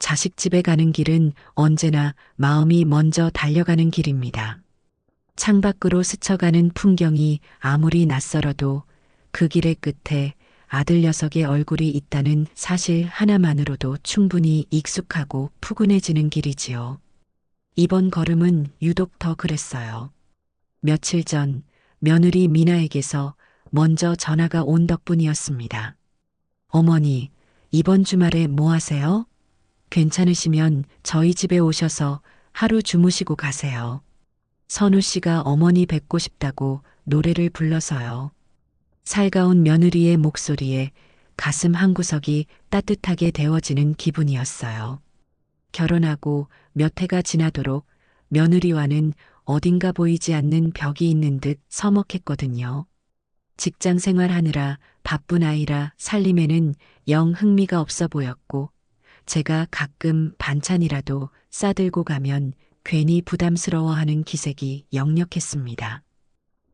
자식 집에 가는 길은 언제나 마음이 먼저 달려가는 길입니다. 창밖으로 스쳐가는 풍경이 아무리 낯설어도 그 길의 끝에 아들 녀석의 얼굴이 있다는 사실 하나만으로도 충분히 익숙하고 푸근해지는 길이지요. 이번 걸음은 유독 더 그랬어요. 며칠 전 며느리 미나에게서 먼저 전화가 온 덕분이었습니다. 어머니, 이번 주말에 뭐 하세요? 괜찮으시면 저희 집에 오셔서 하루 주무시고 가세요. 선우 씨가 어머니 뵙고 싶다고 노래를 불러서요. 살가운 며느리의 목소리에 가슴 한구석이 따뜻하게 데워지는 기분이었어요. 결혼하고 몇 해가 지나도록 며느리와는 어딘가 보이지 않는 벽이 있는 듯 서먹했거든요. 직장 생활하느라 바쁜 아이라 살림에는 영 흥미가 없어 보였고, 제가 가끔 반찬이라도 싸들고 가면 괜히 부담스러워하는 기색이 역력했습니다.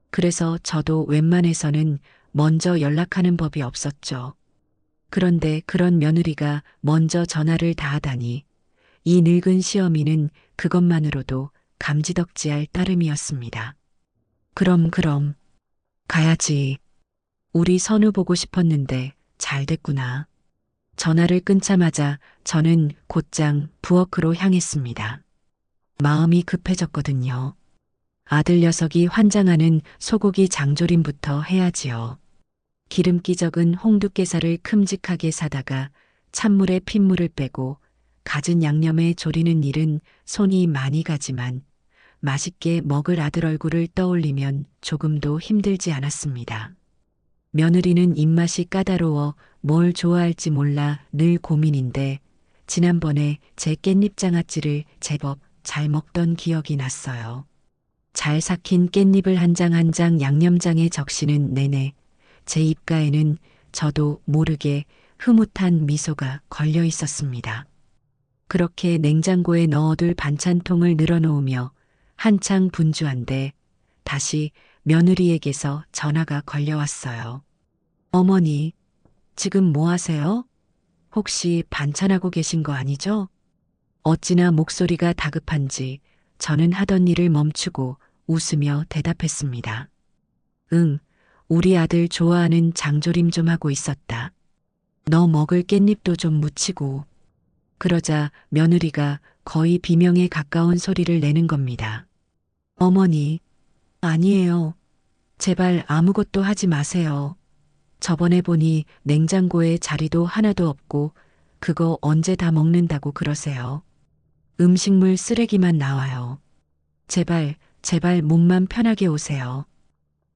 그래서 저도 웬만해서는 먼저 연락하는 법이 없었죠. 그런데 그런 며느리가 먼저 전화를 다 하다니 이 늙은 시어미는 그것만으로도 감지덕지할 따름이었습니다. 그럼 가야지. 우리 선우 보고 싶었는데 잘 됐구나. 전화를 끊자마자 저는 곧장 부엌으로 향했습니다. 마음이 급해졌거든요. 아들 녀석이 환장하는 소고기 장조림부터 해야지요. 기름기 적은 홍두깨살을 큼직하게 사다가 찬물에 핏물을 빼고 갖은 양념에 졸이는 일은 손이 많이 가지만 맛있게 먹을 아들 얼굴을 떠올리면 조금도 힘들지 않았습니다. 며느리는 입맛이 까다로워 뭘 좋아할지 몰라 늘 고민인데 지난번에 제 깻잎 장아찌를 제법 잘 먹던 기억이 났어요. 잘 삭힌 깻잎을 한 장 한 장 양념장에 적시는 내내 제 입가에는 저도 모르게 흐뭇한 미소가 걸려 있었습니다. 그렇게 냉장고에 넣어둘 반찬통을 늘어놓으며 한창 분주한데 다시 며느리에게서 전화가 걸려왔어요. 어머니, 지금 뭐 하세요? 혹시 반찬하고 계신 거 아니죠? 어찌나 목소리가 다급한지 저는 하던 일을 멈추고 웃으며 대답했습니다. 응, 우리 아들 좋아하는 장조림 좀 하고 있었다. 너 먹을 깻잎도 좀 무치고. 그러자 며느리가 거의 비명에 가까운 소리를 내는 겁니다. 어머니, 아니에요. 제발 아무것도 하지 마세요. 저번에 보니 냉장고에 자리도 하나도 없고 그거 언제 다 먹는다고 그러세요. 음식물 쓰레기만 나와요. 제발 몸만 편하게 오세요.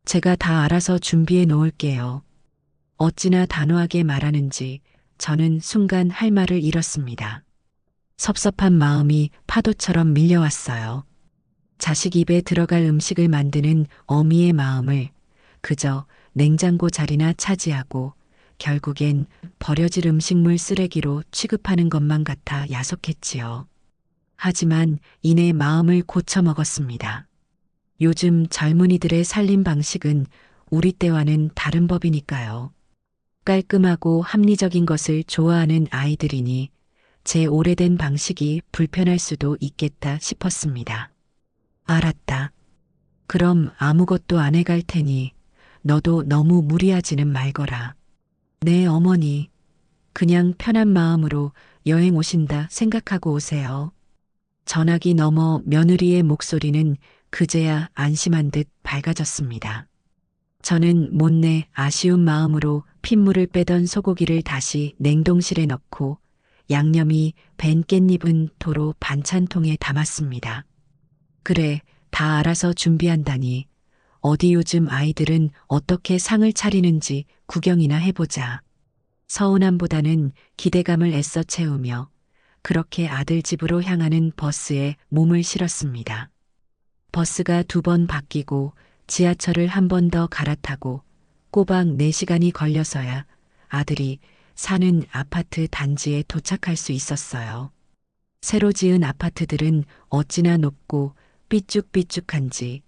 제가 다 알아서 준비해 놓을게요. 어찌나 단호하게 말하는지 저는 순간 할 말을 잃었습니다. 섭섭한 마음이 파도처럼 밀려왔어요. 자식 입에 들어갈 음식을 만드는 어미의 마음을 그저 냉장고 자리나 차지하고 결국엔 버려질 음식물 쓰레기로 취급하는 것만 같아 야속했지요. 하지만 이내 마음을 고쳐먹었습니다. 요즘 젊은이들의 살림 방식은 우리 때와는 다른 법이니까요. 깔끔하고 합리적인 것을 좋아하는 아이들이니 제 오래된 방식이 불편할 수도 있겠다 싶었습니다. 알았다. 그럼 아무것도 안 해갈 테니 너도 너무 무리하지는 말거라. 네, 어머니. 그냥 편한 마음으로 여행 오신다 생각하고 오세요. 전화기 너머 며느리의 목소리는 그제야 안심한 듯 밝아졌습니다. 저는 못내 아쉬운 마음으로 핏물을 빼던 소고기를 다시 냉동실에 넣고 양념이 밴 깻잎은 도로 반찬통에 담았습니다. 그래, 다 알아서 준비한다니. 어디 요즘 아이들은 어떻게 상을 차리는지 구경이나 해보자. 서운함보다는 기대감을 애써 채우며 그렇게 아들 집으로 향하는 버스에 몸을 실었습니다. 버스가 2번 바뀌고 지하철을 한 번 더 갈아타고 꼬박 4시간이 걸려서야 아들이 사는 아파트 단지에 도착할 수 있었어요. 새로 지은 아파트들은 어찌나 높고 삐쭉삐쭉한지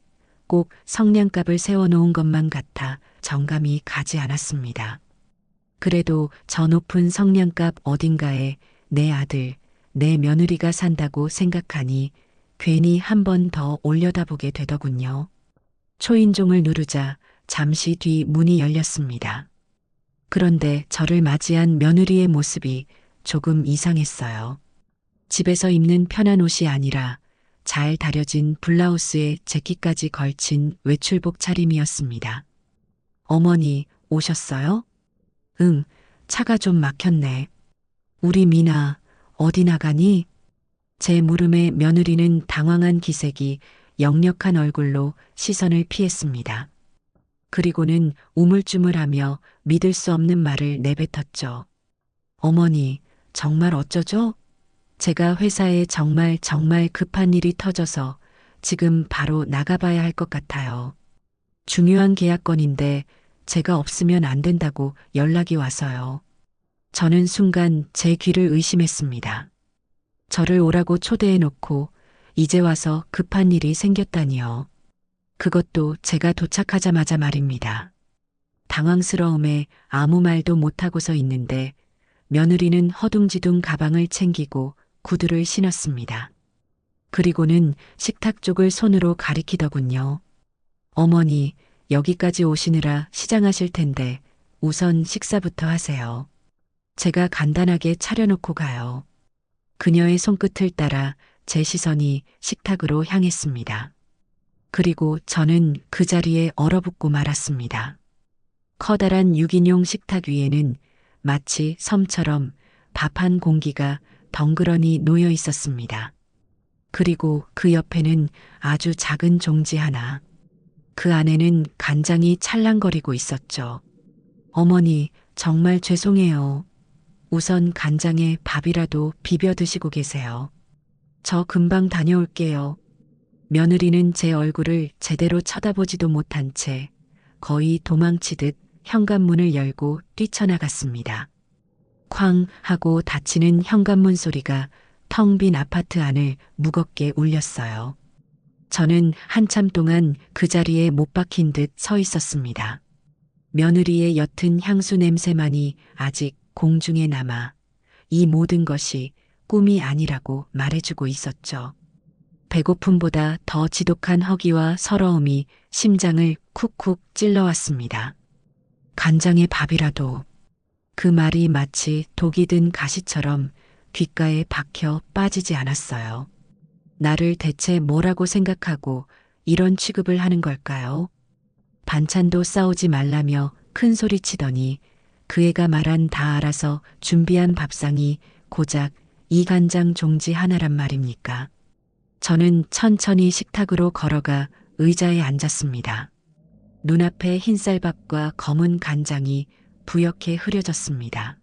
꼭 성냥갑을 세워놓은 것만 같아 정감이 가지 않았습니다. 그래도 저 높은 성냥갑 어딘가에 내 아들, 내 며느리가 산다고 생각하니 괜히 한 번 더 올려다보게 되더군요. 초인종을 누르자 잠시 뒤 문이 열렸습니다. 그런데 저를 맞이한 며느리의 모습이 조금 이상했어요. 집에서 입는 편한 옷이 아니라 잘 다려진 블라우스에 재킷까지 걸친 외출복 차림이었습니다. 어머니, 오셨어요? 응, 차가 좀 막혔네. 우리 미나, 어디 나가니? 제 물음에 며느리는 당황한 기색이 역력한 얼굴로 시선을 피했습니다. 그리고는 우물쭈물하며 믿을 수 없는 말을 내뱉었죠. 어머니, 정말 어쩌죠? 제가 회사에 정말 급한 일이 터져서 지금 바로 나가봐야 할 것 같아요. 중요한 계약건인데 제가 없으면 안 된다고 연락이 와서요. 저는 순간 제 귀를 의심했습니다. 저를 오라고 초대해 놓고 이제 와서 급한 일이 생겼다니요. 그것도 제가 도착하자마자 말입니다. 당황스러움에 아무 말도 못하고서 있는데 며느리는 허둥지둥 가방을 챙기고 구두를 신었습니다. 그리고는 식탁 쪽을 손으로 가리키더군요. 어머니, 여기까지 오시느라 시장하실 텐데 우선 식사부터 하세요. 제가 간단하게 차려놓고 가요. 그녀의 손끝을 따라 제 시선이 식탁으로 향했습니다. 그리고 저는 그 자리에 얼어붙고 말았습니다. 커다란 6인용 식탁 위에는 마치 섬처럼 밥 한 공기가 덩그러니 놓여 있었습니다. 그리고 그 옆에는 아주 작은 종지 하나. 그 안에는 간장이 찰랑거리고 있었죠. 어머니, 정말 죄송해요. 우선 간장에 밥이라도 비벼 드시고 계세요. 저 금방 다녀올게요. 며느리는 제 얼굴을 제대로 쳐다보지도 못한 채 거의 도망치듯 현관문을 열고 뛰쳐나갔습니다. 쾅 하고 닫히는 현관문 소리가 텅 빈 아파트 안을 무겁게 울렸어요. 저는 한참 동안 그 자리에 못 박힌 듯 서 있었습니다. 며느리의 옅은 향수 냄새만이 아직 공중에 남아 이 모든 것이 꿈이 아니라고 말해주고 있었죠. 배고픔보다 더 지독한 허기와 서러움이 심장을 쿡쿡 찔러왔습니다. 간장에 밥이라도. 그 말이 마치 독이 든 가시처럼 귓가에 박혀 빠지지 않았어요. 나를 대체 뭐라고 생각하고 이런 취급을 하는 걸까요? 반찬도 싸우지 말라며 큰 소리 치더니 그 애가 말한 다 알아서 준비한 밥상이 고작 이 간장 종지 하나란 말입니까? 저는 천천히 식탁으로 걸어가 의자에 앉았습니다. 눈앞에 흰쌀밥과 검은 간장이 부옇게 흐려졌습니다.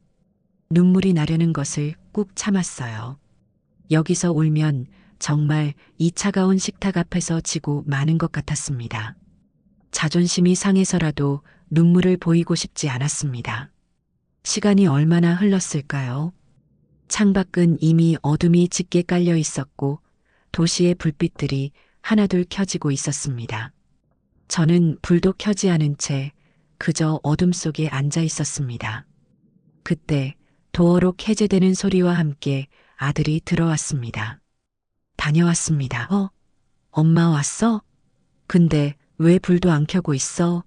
눈물이 나려는 것을 꾹 참았어요. 여기서 울면 정말 이 차가운 식탁 앞에서 지고 마는 것 같았습니다. 자존심이 상해서라도 눈물을 보이고 싶지 않았습니다. 시간이 얼마나 흘렀을까요? 창밖은 이미 어둠이 짙게 깔려 있었고 도시의 불빛들이 하나둘 켜지고 있었습니다. 저는 불도 켜지 않은 채 그저 어둠 속에 앉아 있었습니다. 그때 도어록 해제되는 소리와 함께 아들이 들어왔습니다. 다녀왔습니다. 엄마 왔어? 근데 왜 불도 안 켜고 있어?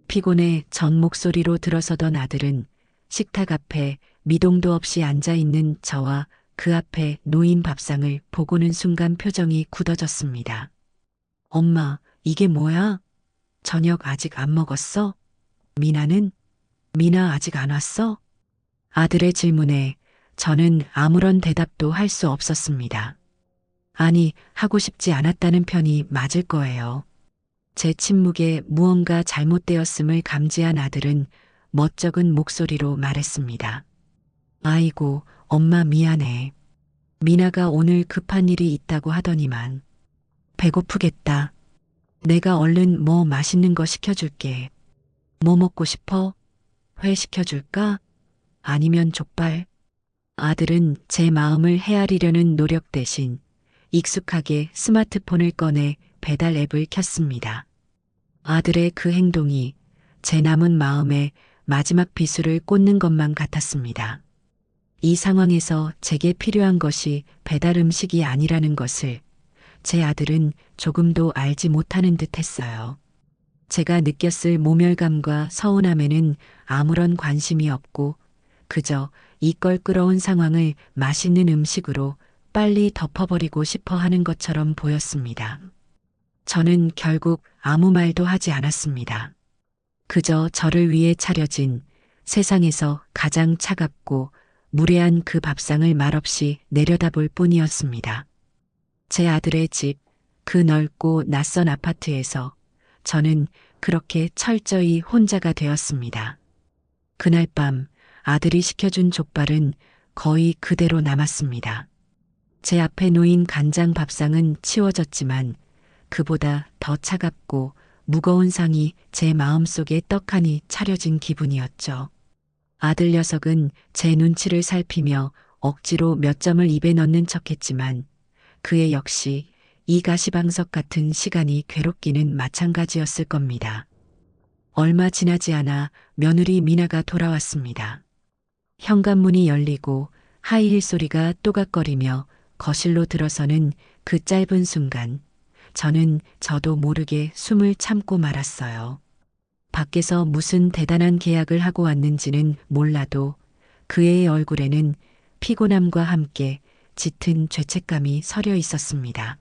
피곤해 전 목소리로 들어서던 아들은 식탁 앞에 미동도 없이 앉아 있는 저와 그 앞에 놓인 밥상을 보고는 순간 표정이 굳어졌습니다. 엄마, 이게 뭐야? 저녁 아직 안 먹었어? 미나는? 미나 아직 안 왔어? 아들의 질문에 저는 아무런 대답도 할 수 없었습니다. 아니, 하고 싶지 않았다는 편이 맞을 거예요. 제 침묵에 무언가 잘못되었음을 감지한 아들은 멋쩍은 목소리로 말했습니다. 아이고, 엄마 미안해. 미나가 오늘 급한 일이 있다고 하더니만. 배고프겠다. 내가 얼른 뭐 맛있는 거 시켜줄게. 뭐 먹고 싶어? 회 시켜줄까? 아니면 족발? 아들은 제 마음을 헤아리려는 노력 대신 익숙하게 스마트폰을 꺼내 배달 앱을 켰습니다. 아들의 그 행동이 제 남은 마음에 마지막 비수를 꽂는 것만 같았습니다. 이 상황에서 제게 필요한 것이 배달 음식이 아니라는 것을 제 아들은 조금도 알지 못하는 듯 했어요. 제가 느꼈을 모멸감과 서운함에는 아무런 관심이 없고 그저 이걸 끌어온 상황을 맛있는 음식으로 빨리 덮어버리고 싶어 하는 것처럼 보였습니다. 저는 결국 아무 말도 하지 않았습니다. 그저 저를 위해 차려진 세상에서 가장 차갑고 무례한 그 밥상을 말없이 내려다볼 뿐이었습니다. 제 아들의 집, 그 넓고 낯선 아파트에서 저는 그렇게 철저히 혼자가 되었습니다. 그날 밤 아들이 시켜준 족발은 거의 그대로 남았습니다. 제 앞에 놓인 간장 밥상은 치워졌지만 그보다 더 차갑고 무거운 상이 제 마음속에 떡하니 차려진 기분이었죠. 아들 녀석은 제 눈치를 살피며 억지로 몇 점을 입에 넣는 척했지만 그의 역시 이 가시방석 같은 시간이 괴롭기는 마찬가지였을 겁니다. 얼마 지나지 않아 며느리 미나가 돌아왔습니다. 현관문이 열리고 하이힐 소리가 또각거리며 거실로 들어서는 그 짧은 순간 저는 저도 모르게 숨을 참고 말았어요. 밖에서 무슨 대단한 계약을 하고 왔는지는 몰라도 그 애의 얼굴에는 피곤함과 함께 짙은 죄책감이 서려 있었습니다.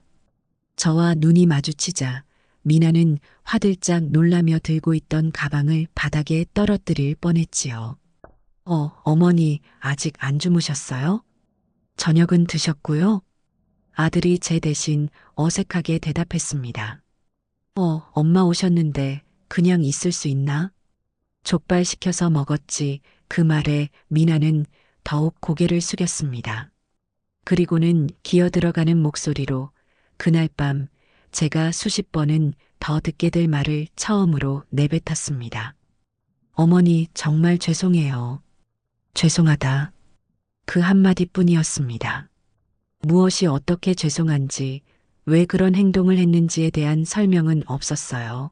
저와 눈이 마주치자 미나는 화들짝 놀라며 들고 있던 가방을 바닥에 떨어뜨릴 뻔했지요. 어머니 아직 안 주무셨어요? 저녁은 드셨고요? 아들이 제 대신 어색하게 대답했습니다. 엄마 오셨는데 그냥 있을 수 있나? 족발 시켜서 먹었지. 그 말에 미나는 더욱 고개를 숙였습니다. 그리고는 기어 들어가는 목소리로 그날 밤 제가 수십 번은 더 듣게 될 말을 처음으로 내뱉었습니다. 어머니 정말 죄송해요. 죄송하다. 그 한마디뿐이었습니다. 무엇이 어떻게 죄송한지, 왜 그런 행동을 했는지에 대한 설명은 없었어요.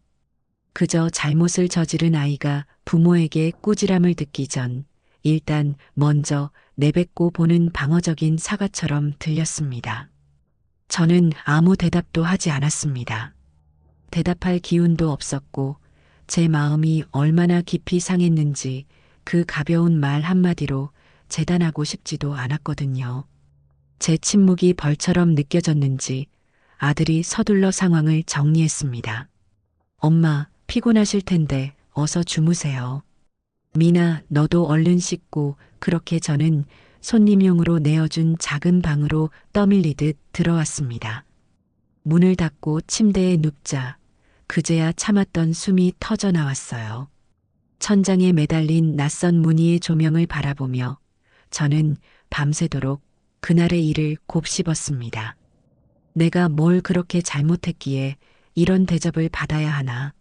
그저 잘못을 저지른 아이가 부모에게 꾸지람을 듣기 전 일단 먼저 내뱉고 보는 방어적인 사과처럼 들렸습니다. 저는 아무 대답도 하지 않았습니다. 대답할 기운도 없었고 제 마음이 얼마나 깊이 상했는지 그 가벼운 말 한마디로 재단하고 싶지도 않았거든요. 제 침묵이 벌처럼 느껴졌는지 아들이 서둘러 상황을 정리했습니다. 엄마, 피곤하실 텐데 어서 주무세요. 미나, 너도 얼른 씻고. 그렇게 저는 손님용으로 내어준 작은 방으로 떠밀리듯 들어왔습니다. 문을 닫고 침대에 눕자 그제야 참았던 숨이 터져 나왔어요. 천장에 매달린 낯선 무늬의 조명을 바라보며 저는 밤새도록 그날의 일을 곱씹었습니다. 내가 뭘 그렇게 잘못했기에 이런 대접을 받아야 하나.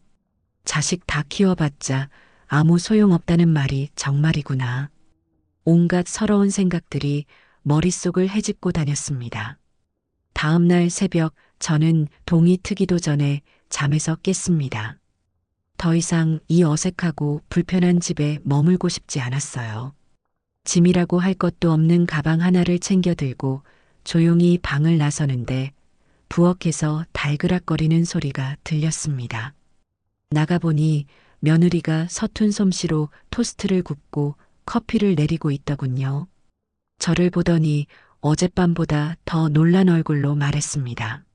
자식 다 키워봤자 아무 소용없다는 말이 정말이구나. 온갖 서러운 생각들이 머릿속을 헤집고 다녔습니다. 다음 날 새벽 저는 동이 트기도 전에 잠에서 깼습니다. 더 이상 이 어색하고 불편한 집에 머물고 싶지 않았어요. 짐이라고 할 것도 없는 가방 하나를 챙겨 들고 조용히 방을 나서는데 부엌에서 달그락거리는 소리가 들렸습니다. 나가보니 며느리가 서툰 솜씨로 토스트를 굽고 커피를 내리고 있더군요. 저를 보더니 어젯밤보다 더 놀란 얼굴로 말했습니다.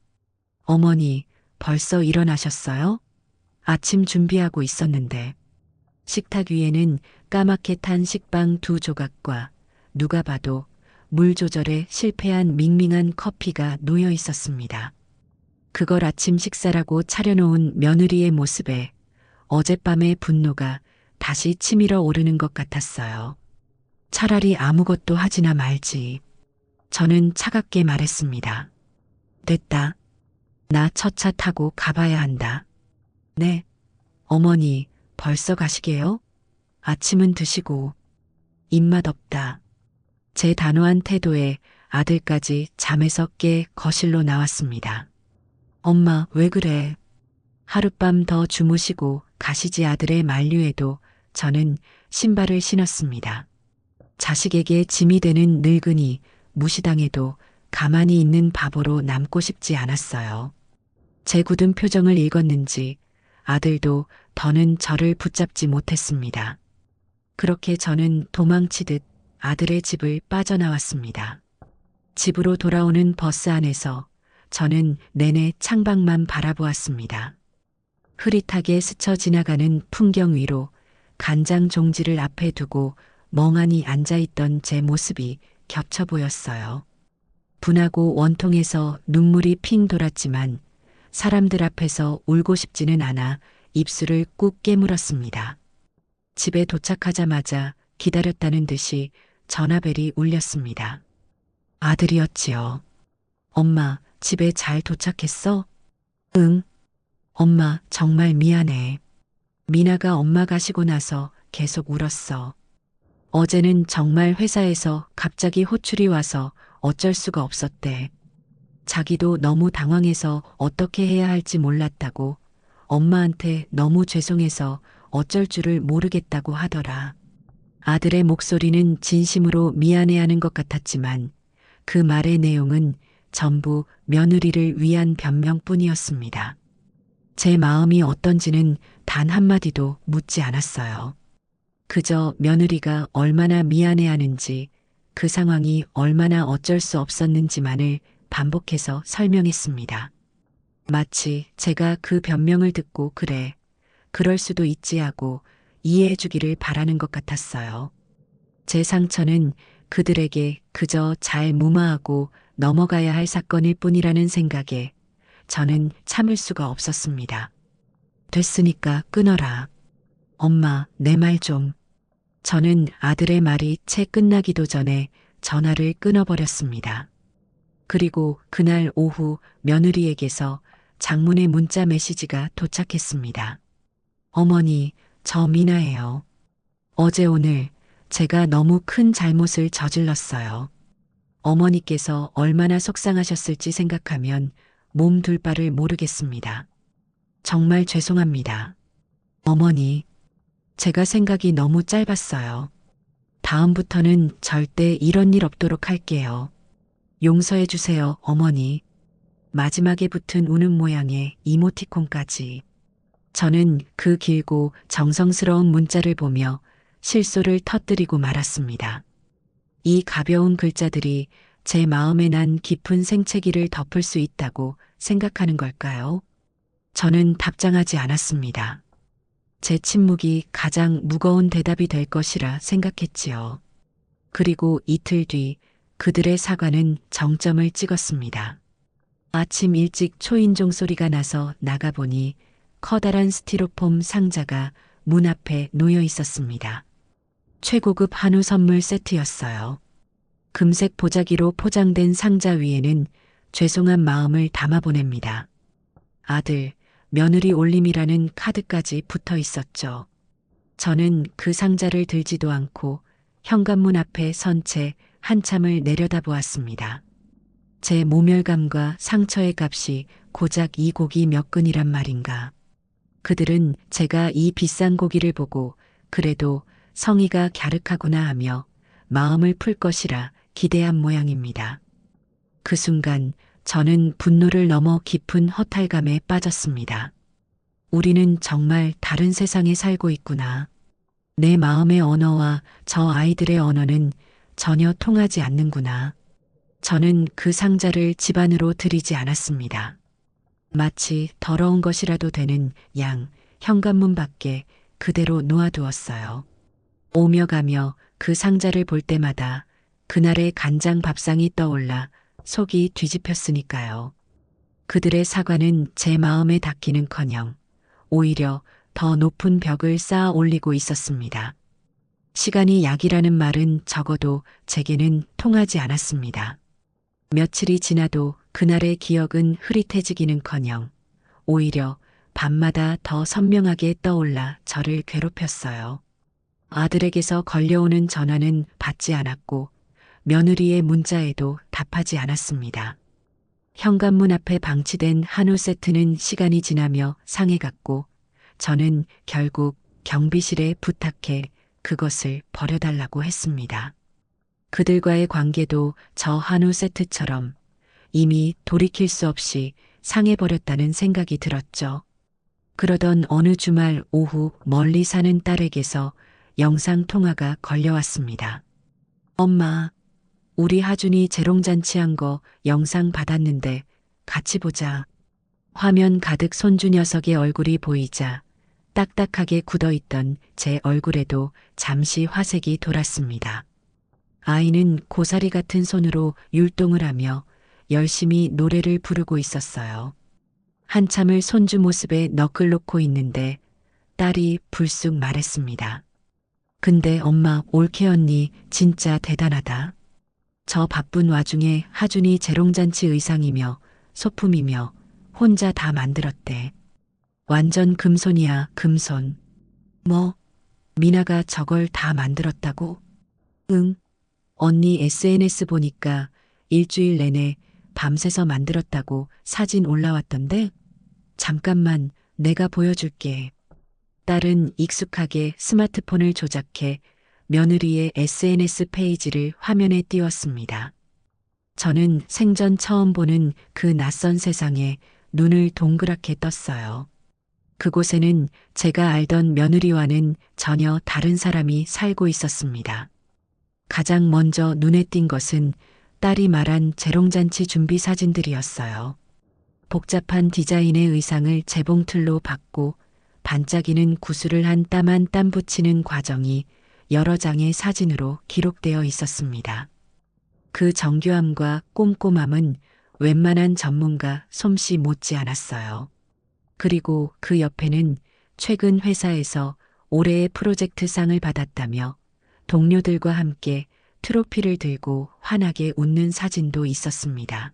어머니, 벌써 일어나셨어요? 아침 준비하고 있었는데. 식탁 위에는 까맣게 탄 식빵 2조각과 누가 봐도 물 조절에 실패한 밍밍한 커피가 놓여 있었습니다. 그걸 아침 식사라고 차려놓은 며느리의 모습에 어젯밤의 분노가 다시 치밀어 오르는 것 같았어요. 차라리 아무것도 하지나 말지. 저는 차갑게 말했습니다. 됐다. 나 첫 차 타고 가봐야 한다. 네. 어머니, 벌써 가시게요? 아침은 드시고. 입맛 없다. 제 단호한 태도에 아들까지 잠에서 깨 거실로 나왔습니다. 엄마, 왜 그래? 하룻밤 더 주무시고 가시지 아들의 만류에도 저는 신발을 신었습니다. 자식에게 짐이 되는 늙은이, 무시당해도 가만히 있는 바보로 남고 싶지 않았어요. 제 굳은 표정을 읽었는지 아들도 더는 저를 붙잡지 못했습니다. 그렇게 저는 도망치듯 아들의 집을 빠져나왔습니다. 집으로 돌아오는 버스 안에서 저는 내내 창밖만 바라보았습니다. 흐릿하게 스쳐 지나가는 풍경 위로 간장 종지를 앞에 두고 멍하니 앉아있던 제 모습이 겹쳐 보였어요. 분하고 원통해서 눈물이 핑 돌았지만 사람들 앞에서 울고 싶지는 않아 입술을 꾹 깨물었습니다. 집에 도착하자마자 기다렸다는 듯이 전화벨이 울렸습니다. 아들이었지요. 엄마, 집에 잘 도착했어? 응. 엄마, 정말 미안해. 미나가 엄마 가시고 나서 계속 울었어. 어제는 정말 회사에서 갑자기 호출이 와서 어쩔 수가 없었대. 자기도 너무 당황해서 어떻게 해야 할지 몰랐다고, 엄마한테 너무 죄송해서 어쩔 줄을 모르겠다고 하더라. 아들의 목소리는 진심으로 미안해하는 것 같았지만 그 말의 내용은 전부 며느리를 위한 변명뿐이었습니다. 제 마음이 어떤지는 단 한마디도 묻지 않았어요. 그저 며느리가 얼마나 미안해하는지, 그 상황이 얼마나 어쩔 수 없었는지만을 반복해서 설명했습니다. 마치 제가 그 변명을 듣고 그래, 그럴 수도 있지 하고 이해해 주기를 바라는 것 같았어요. 제 상처는 그들에게 그저 잘 무마하고 넘어가야 할 사건일 뿐이라는 생각에 저는 참을 수가 없었습니다. 됐으니까 끊어라. 엄마, 내 말 좀. 저는 아들의 말이 채 끝나기도 전에 전화를 끊어버렸습니다. 그리고 그날 오후 며느리에게서 장문의 문자 메시지가 도착했습니다. 어머니, 저 미나예요. 어제 오늘 제가 너무 큰 잘못을 저질렀어요. 어머니께서 얼마나 속상하셨을지 생각하면 몸 둘 바를 모르겠습니다. 정말 죄송합니다. 어머니, 제가 생각이 너무 짧았어요. 다음부터는 절대 이런 일 없도록 할게요. 용서해 주세요, 어머니. 마지막에 붙은 우는 모양의 이모티콘까지. 저는 그 길고 정성스러운 문자를 보며 실소를 터뜨리고 말았습니다. 이 가벼운 글자들이 제 마음에 난 깊은 생채기를 덮을 수 있다고 생각하는 걸까요? 저는 답장하지 않았습니다. 제 침묵이 가장 무거운 대답이 될 것이라 생각했지요. 그리고 이틀 뒤 그들의 사과는 정점을 찍었습니다. 아침 일찍 초인종 소리가 나서 나가보니 커다란 스티로폼 상자가 문 앞에 놓여 있었습니다. 최고급 한우 선물 세트였어요. 금색 보자기로 포장된 상자 위에는 죄송한 마음을 담아 보냅니다. 아들, 며느리 올림이라는 카드까지 붙어 있었죠. 저는 그 상자를 들지도 않고 현관문 앞에 선 채 한참을 내려다보았습니다. 제 모멸감과 상처의 값이 고작 이 고기 몇 근이란 말인가. 그들은 제가 이 비싼 고기를 보고 그래도 성의가 갸륵하구나 하며 마음을 풀 것이라 기대한 모양입니다. 그 순간 저는 분노를 넘어 깊은 허탈감에 빠졌습니다. 우리는 정말 다른 세상에 살고 있구나. 내 마음의 언어와 저 아이들의 언어는 전혀 통하지 않는구나. 저는 그 상자를 집 안으로 들이지 않았습니다. 마치 더러운 것이라도 되는 양 현관문 밖에 그대로 놓아두었어요. 오며 가며 그 상자를 볼 때마다 그날의 간장 밥상이 떠올라 속이 뒤집혔으니까요. 그들의 사과는 제 마음에 닿기는커녕 오히려 더 높은 벽을 쌓아 올리고 있었습니다. 시간이 약이라는 말은 적어도 제게는 통하지 않았습니다. 며칠이 지나도 그날의 기억은 흐릿해지기는커녕 오히려 밤마다 더 선명하게 떠올라 저를 괴롭혔어요. 아들에게서 걸려오는 전화는 받지 않았고 며느리의 문자에도 답하지 않았습니다. 현관문 앞에 방치된 한우 세트는 시간이 지나며 상해갔고 저는 결국 경비실에 부탁해 그것을 버려달라고 했습니다. 그들과의 관계도 저 한우 세트처럼 이미 돌이킬 수 없이 상해버렸다는 생각이 들었죠. 그러던 어느 주말 오후 멀리 사는 딸에게서 영상통화가 걸려왔습니다. 엄마, 우리 하준이 재롱잔치한 거 영상 받았는데 같이 보자. 화면 가득 손주 녀석의 얼굴이 보이자 딱딱하게 굳어있던 제 얼굴에도 잠시 화색이 돌았습니다. 아이는 고사리 같은 손으로 율동을 하며 열심히 노래를 부르고 있었어요. 한참을 손주 모습에 너클 놓고 있는데 딸이 불쑥 말했습니다. 근데 엄마, 올케 언니 진짜 대단하다. 저 바쁜 와중에 하준이 재롱잔치 의상이며 소품이며 혼자 다 만들었대. 완전 금손이야, 금손. 뭐, 미나가 저걸 다 만들었다고? 응. 언니 SNS 보니까 일주일 내내 밤새서 만들었다고 사진 올라왔던데? 잠깐만, 내가 보여줄게. 딸은 익숙하게 스마트폰을 조작해 며느리의 SNS 페이지를 화면에 띄웠습니다. 저는 생전 처음 보는 그 낯선 세상에 눈을 동그랗게 떴어요. 그곳에는 제가 알던 며느리와는 전혀 다른 사람이 살고 있었습니다. 가장 먼저 눈에 띈 것은 딸이 말한 재롱잔치 준비 사진들이었어요. 복잡한 디자인의 의상을 재봉틀로 받고 반짝이는 구슬을 한 땀 한 땀 붙이는 과정이 여러 장의 사진으로 기록되어 있었습니다. 그 정교함과 꼼꼼함은 웬만한 전문가 솜씨 못지 않았어요. 그리고 그 옆에는 최근 회사에서 올해의 프로젝트상을 받았다며 동료들과 함께 트로피를 들고 환하게 웃는 사진도 있었습니다.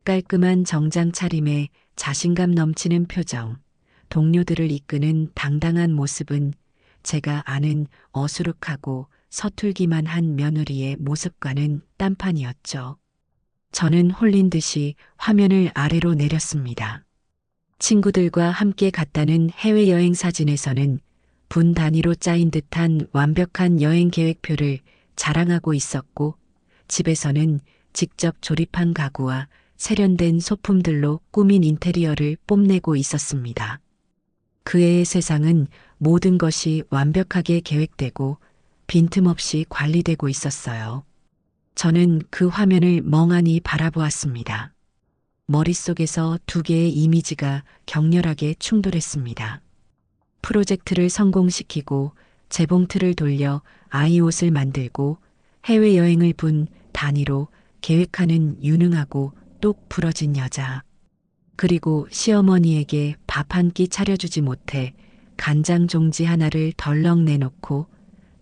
깔끔한 정장 차림에 자신감 넘치는 표정, 동료들을 이끄는 당당한 모습은 제가 아는 어수룩하고 서툴기만 한 며느리의 모습과는 딴판이었죠. 저는 홀린 듯이 화면을 아래로 내렸습니다. 친구들과 함께 갔다는 해외여행 사진에서는 분 단위로 짜인 듯한 완벽한 여행 계획표를 자랑하고 있었고, 집에서는 직접 조립한 가구와 세련된 소품들로 꾸민 인테리어를 뽐내고 있었습니다. 그 애의 세상은 모든 것이 완벽하게 계획되고 빈틈없이 관리되고 있었어요. 저는 그 화면을 멍하니 바라보았습니다. 머릿속에서 두 개의 이미지가 격렬하게 충돌했습니다. 프로젝트를 성공시키고 재봉틀을 돌려 아이 옷을 만들고 해외여행을 분 단위로 계획하는 유능하고 똑 부러진 여자. 그리고 시어머니에게 밥 한 끼 차려주지 못해 간장 종지 하나를 덜렁 내놓고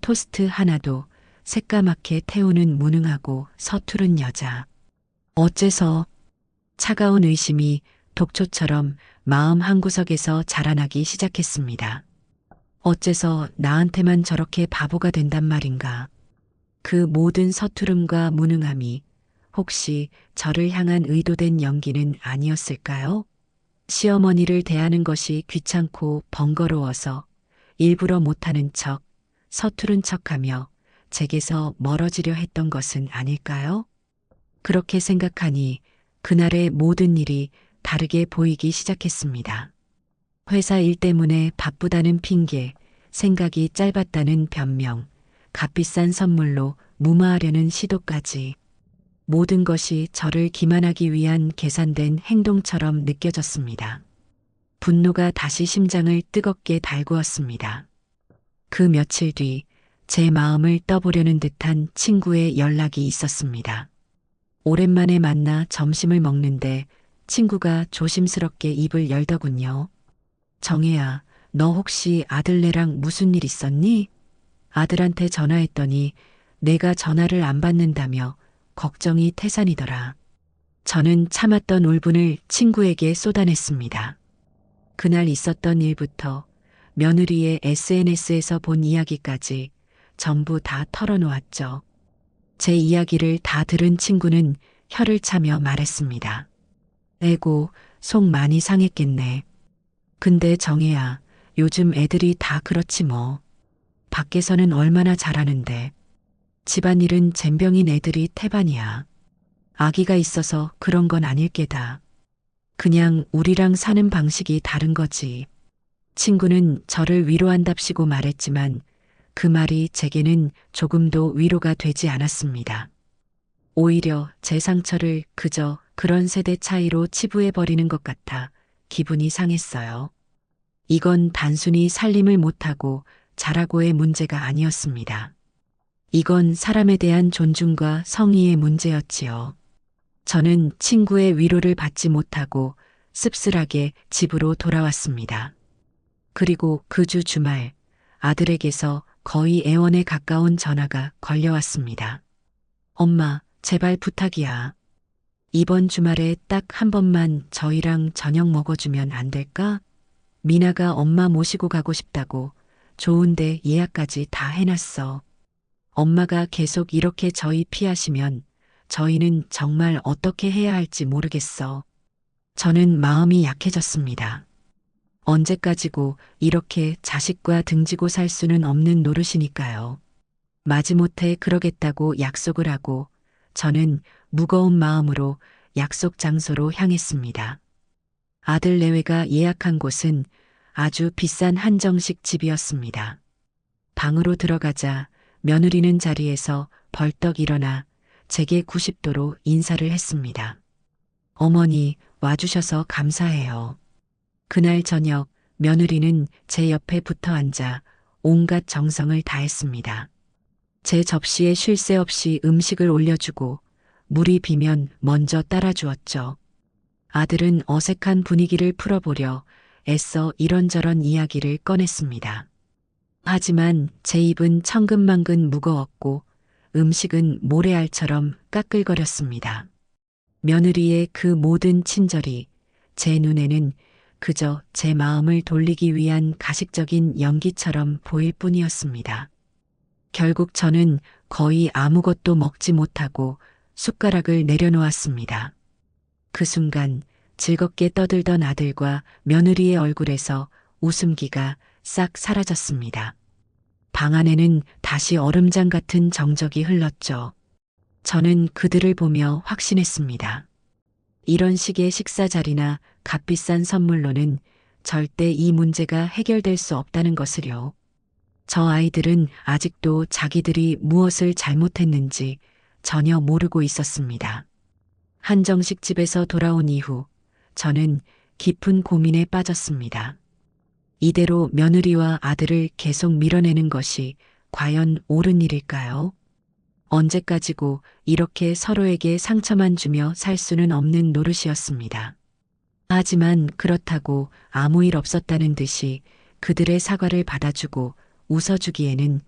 토스트 하나도 새까맣게 태우는 무능하고 서투른 여자. 어째서? 차가운 의심이 독초처럼 마음 한구석에서 자라나기 시작했습니다. 어째서 나한테만 저렇게 바보가 된단 말인가? 그 모든 서투름과 무능함이 혹시 저를 향한 의도된 연기는 아니었을까요? 시어머니를 대하는 것이 귀찮고 번거로워서 일부러 못하는 척, 서투른 척하며 제게서 멀어지려 했던 것은 아닐까요? 그렇게 생각하니 그날의 모든 일이 다르게 보이기 시작했습니다. 회사 일 때문에 바쁘다는 핑계, 생각이 짧았다는 변명, 값비싼 선물로 무마하려는 시도까지 모든 것이 저를 기만하기 위한 계산된 행동처럼 느껴졌습니다. 분노가 다시 심장을 뜨겁게 달구었습니다. 그 며칠 뒤 제 마음을 떠보려는 듯한 친구의 연락이 있었습니다. 오랜만에 만나 점심을 먹는데 친구가 조심스럽게 입을 열더군요. 정혜야, 너 혹시 아들네랑 무슨 일 있었니? 아들한테 전화했더니 내가 전화를 안 받는다며 걱정이 태산이더라. 저는 참았던 울분을 친구에게 쏟아냈습니다. 그날 있었던 일부터 며느리의 SNS에서 본 이야기까지 전부 다 털어놓았죠. 제 이야기를 다 들은 친구는 혀를 차며 말했습니다. 에고, 속 많이 상했겠네. 근데 정혜야, 요즘 애들이 다 그렇지 뭐. 밖에서는 얼마나 잘하는데. 집안일은 젬병인 애들이 태반이야. 아기가 있어서 그런 건 아닐 게다. 그냥 우리랑 사는 방식이 다른 거지. 친구는 저를 위로한답시고 말했지만 그 말이 제게는 조금도 위로가 되지 않았습니다. 오히려 제 상처를 그저 그런 세대 차이로 치부해버리는 것 같아 기분이 상했어요. 이건 단순히 살림을 못하고 자라고의 문제가 아니었습니다. 이건 사람에 대한 존중과 성의의 문제였지요. 저는 친구의 위로를 받지 못하고 씁쓸하게 집으로 돌아왔습니다. 그리고 그 주 주말 아들에게서 거의 애원에 가까운 전화가 걸려왔습니다. 엄마, 제발 부탁이야. 이번 주말에 딱 한 번만 저희랑 저녁 먹어주면 안 될까? 미나가 엄마 모시고 가고 싶다고 좋은데 예약까지 다 해놨어. 엄마가 계속 이렇게 저희 피하시면 저희는 정말 어떻게 해야 할지 모르겠어. 저는 마음이 약해졌습니다. 언제까지고 이렇게 자식과 등지고 살 수는 없는 노릇이니까요. 마지못해 그러겠다고 약속을 하고 저는 무거운 마음으로 약속 장소로 향했습니다. 아들 내외가 예약한 곳은 아주 비싼 한정식 집이었습니다. 방으로 들어가자 며느리는 자리에서 벌떡 일어나 제게 90도로 인사를 했습니다. 어머니, 와주셔서 감사해요. 그날 저녁 며느리는 제 옆에 붙어 앉아 온갖 정성을 다했습니다. 제 접시에 쉴 새 없이 음식을 올려주고 물이 비면 먼저 따라주었죠. 아들은 어색한 분위기를 풀어보려 애써 이런저런 이야기를 꺼냈습니다. 하지만 제 입은 천근만근 무거웠고 음식은 모래알처럼 까끌거렸습니다. 며느리의 그 모든 친절이 제 눈에는 그저 제 마음을 돌리기 위한 가식적인 연기처럼 보일 뿐이었습니다. 결국 저는 거의 아무것도 먹지 못하고 숟가락을 내려놓았습니다. 그 순간 즐겁게 떠들던 아들과 며느리의 얼굴에서 웃음기가 싹 사라졌습니다. 방 안에는 다시 얼음장 같은 정적이 흘렀죠. 저는 그들을 보며 확신했습니다. 이런 식의 식사 자리나 값비싼 선물로는 절대 이 문제가 해결될 수 없다는 것을요. 저 아이들은 아직도 자기들이 무엇을 잘못했는지 전혀 모르고 있었습니다. 한정식 집에서 돌아온 이후 저는 깊은 고민에 빠졌습니다. 이대로 며느리와 아들을 계속 밀어내는 것이 과연 옳은 일일까요? 언제까지고 이렇게 서로에게 상처만 주며 살 수는 없는 노릇이었습니다. 하지만 그렇다고 아무 일 없었다는 듯이 그들의 사과를 받아주고 웃어주기에는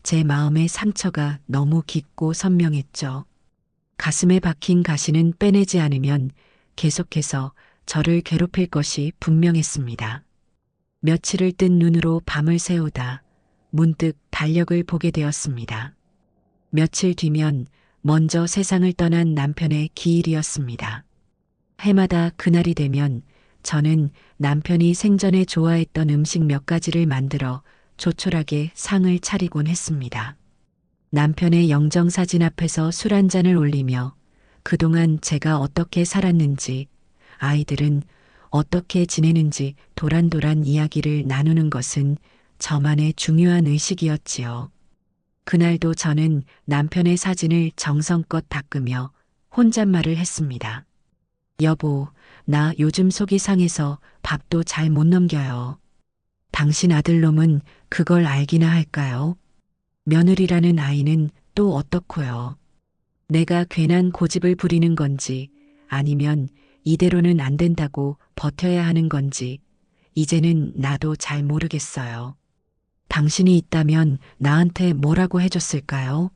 제 마음의 상처가 너무 깊고 선명했죠. 가슴에 박힌 가시는 빼내지 않으면 계속해서 저를 괴롭힐 것이 분명했습니다. 며칠을 뜬 눈으로 밤을 새우다 문득 달력을 보게 되었습니다. 며칠 뒤면 먼저 세상을 떠난 남편의 기일이었습니다. 해마다 그날이 되면 저는 남편이 생전에 좋아했던 음식 몇 가지를 만들어 조촐하게 상을 차리곤 했습니다. 남편의 영정사진 앞에서 술 한 잔을 올리며 그동안 제가 어떻게 살았는지, 아이들은 어떻게 지내는지 도란도란 이야기를 나누는 것은 저만의 중요한 의식이었지요. 그날도 저는 남편의 사진을 정성껏 닦으며 혼잣말을 했습니다. 여보, 나 요즘 속이 상해서 밥도 잘 못 넘겨요. 당신 아들놈은 그걸 알기나 할까요? 며느리라는 아이는 또 어떻고요? 내가 괜한 고집을 부리는 건지 아니면 이대로는 안 된다고 버텨야 하는 건지 이제는 나도 잘 모르겠어요. 당신이 있다면 나한테 뭐라고 해줬을까요?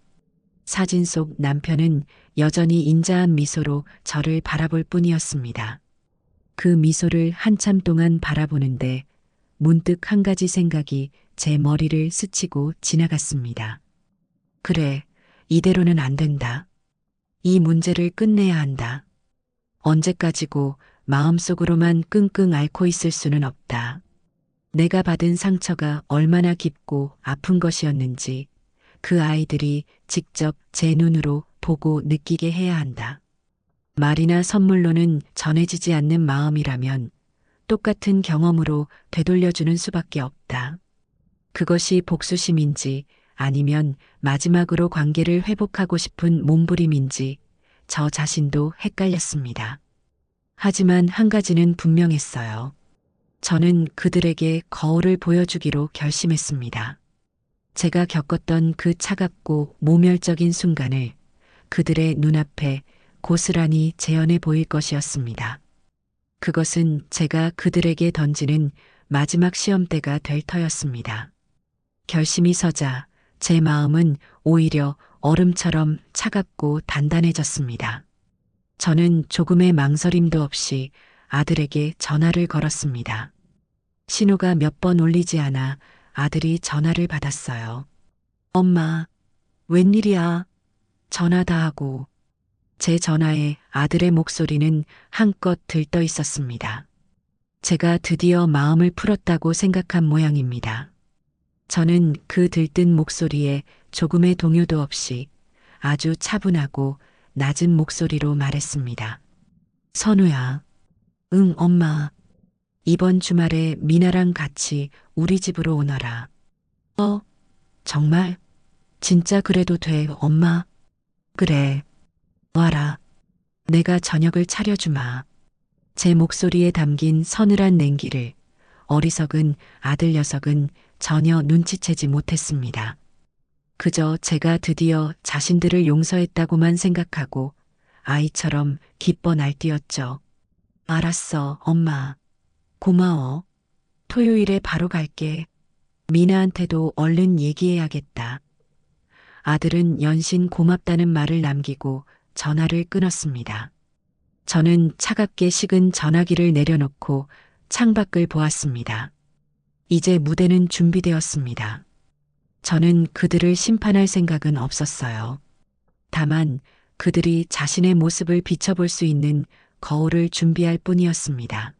사진 속 남편은 여전히 인자한 미소로 저를 바라볼 뿐이었습니다. 그 미소를 한참 동안 바라보는데 문득 한 가지 생각이 제 머리를 스치고 지나갔습니다. 그래, 이대로는 안 된다. 이 문제를 끝내야 한다. 언제까지고 마음속으로만 끙끙 앓고 있을 수는 없다. 내가 받은 상처가 얼마나 깊고 아픈 것이었는지 그 아이들이 직접 제 눈으로 보고 느끼게 해야 한다. 말이나 선물로는 전해지지 않는 마음이라면 똑같은 경험으로 되돌려주는 수밖에 없다. 그것이 복수심인지 아니면 마지막으로 관계를 회복하고 싶은 몸부림인지 저 자신도 헷갈렸습니다. 하지만 한 가지는 분명했어요. 저는 그들에게 거울을 보여주기로 결심했습니다. 제가 겪었던 그 차갑고 모멸적인 순간을 그들의 눈앞에 고스란히 재현해 보일 것이었습니다. 그것은 제가 그들에게 던지는 마지막 시험대가 될 터였습니다. 결심이 서자 제 마음은 오히려 얼음처럼 차갑고 단단해졌습니다. 저는 조금의 망설임도 없이 아들에게 전화를 걸었습니다. 신호가 몇 번 울리지 않아 아들이 전화를 받았어요. 엄마, 웬일이야? 전화 다 하고. 제 전화에 아들의 목소리는 한껏 들떠 있었습니다. 제가 드디어 마음을 풀었다고 생각한 모양입니다. 저는 그 들뜬 목소리에 조금의 동요도 없이 아주 차분하고 낮은 목소리로 말했습니다. 선우야. 응, 엄마. 이번 주말에 미나랑 같이 우리 집으로 오너라. 정말? 진짜 그래도 돼, 엄마? 그래. 와라. 내가 저녁을 차려주마. 제 목소리에 담긴 서늘한 냉기를 어리석은 아들 녀석은 전혀 눈치채지 못했습니다. 그저 제가 드디어 자신들을 용서했다고만 생각하고 아이처럼 기뻐 날뛰었죠. 알았어, 엄마. 고마워. 토요일에 바로 갈게. 미나한테도 얼른 얘기해야겠다. 아들은 연신 고맙다는 말을 남기고 전화를 끊었습니다. 저는 차갑게 식은 전화기를 내려놓고 창밖을 보았습니다. 이제 무대는 준비되었습니다. 저는 그들을 심판할 생각은 없었어요. 다만 그들이 자신의 모습을 비춰볼 수 있는 거울을 준비할 뿐이었습니다.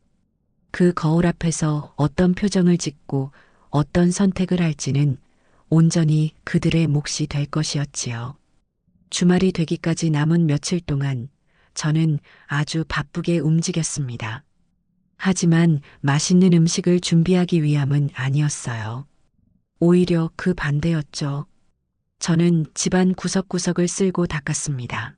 그 거울 앞에서 어떤 표정을 짓고 어떤 선택을 할지는 온전히 그들의 몫이 될 것이었지요. 주말이 되기까지 남은 며칠 동안 저는 아주 바쁘게 움직였습니다. 하지만 맛있는 음식을 준비하기 위함은 아니었어요. 오히려 그 반대였죠. 저는 집안 구석구석을 쓸고 닦았습니다.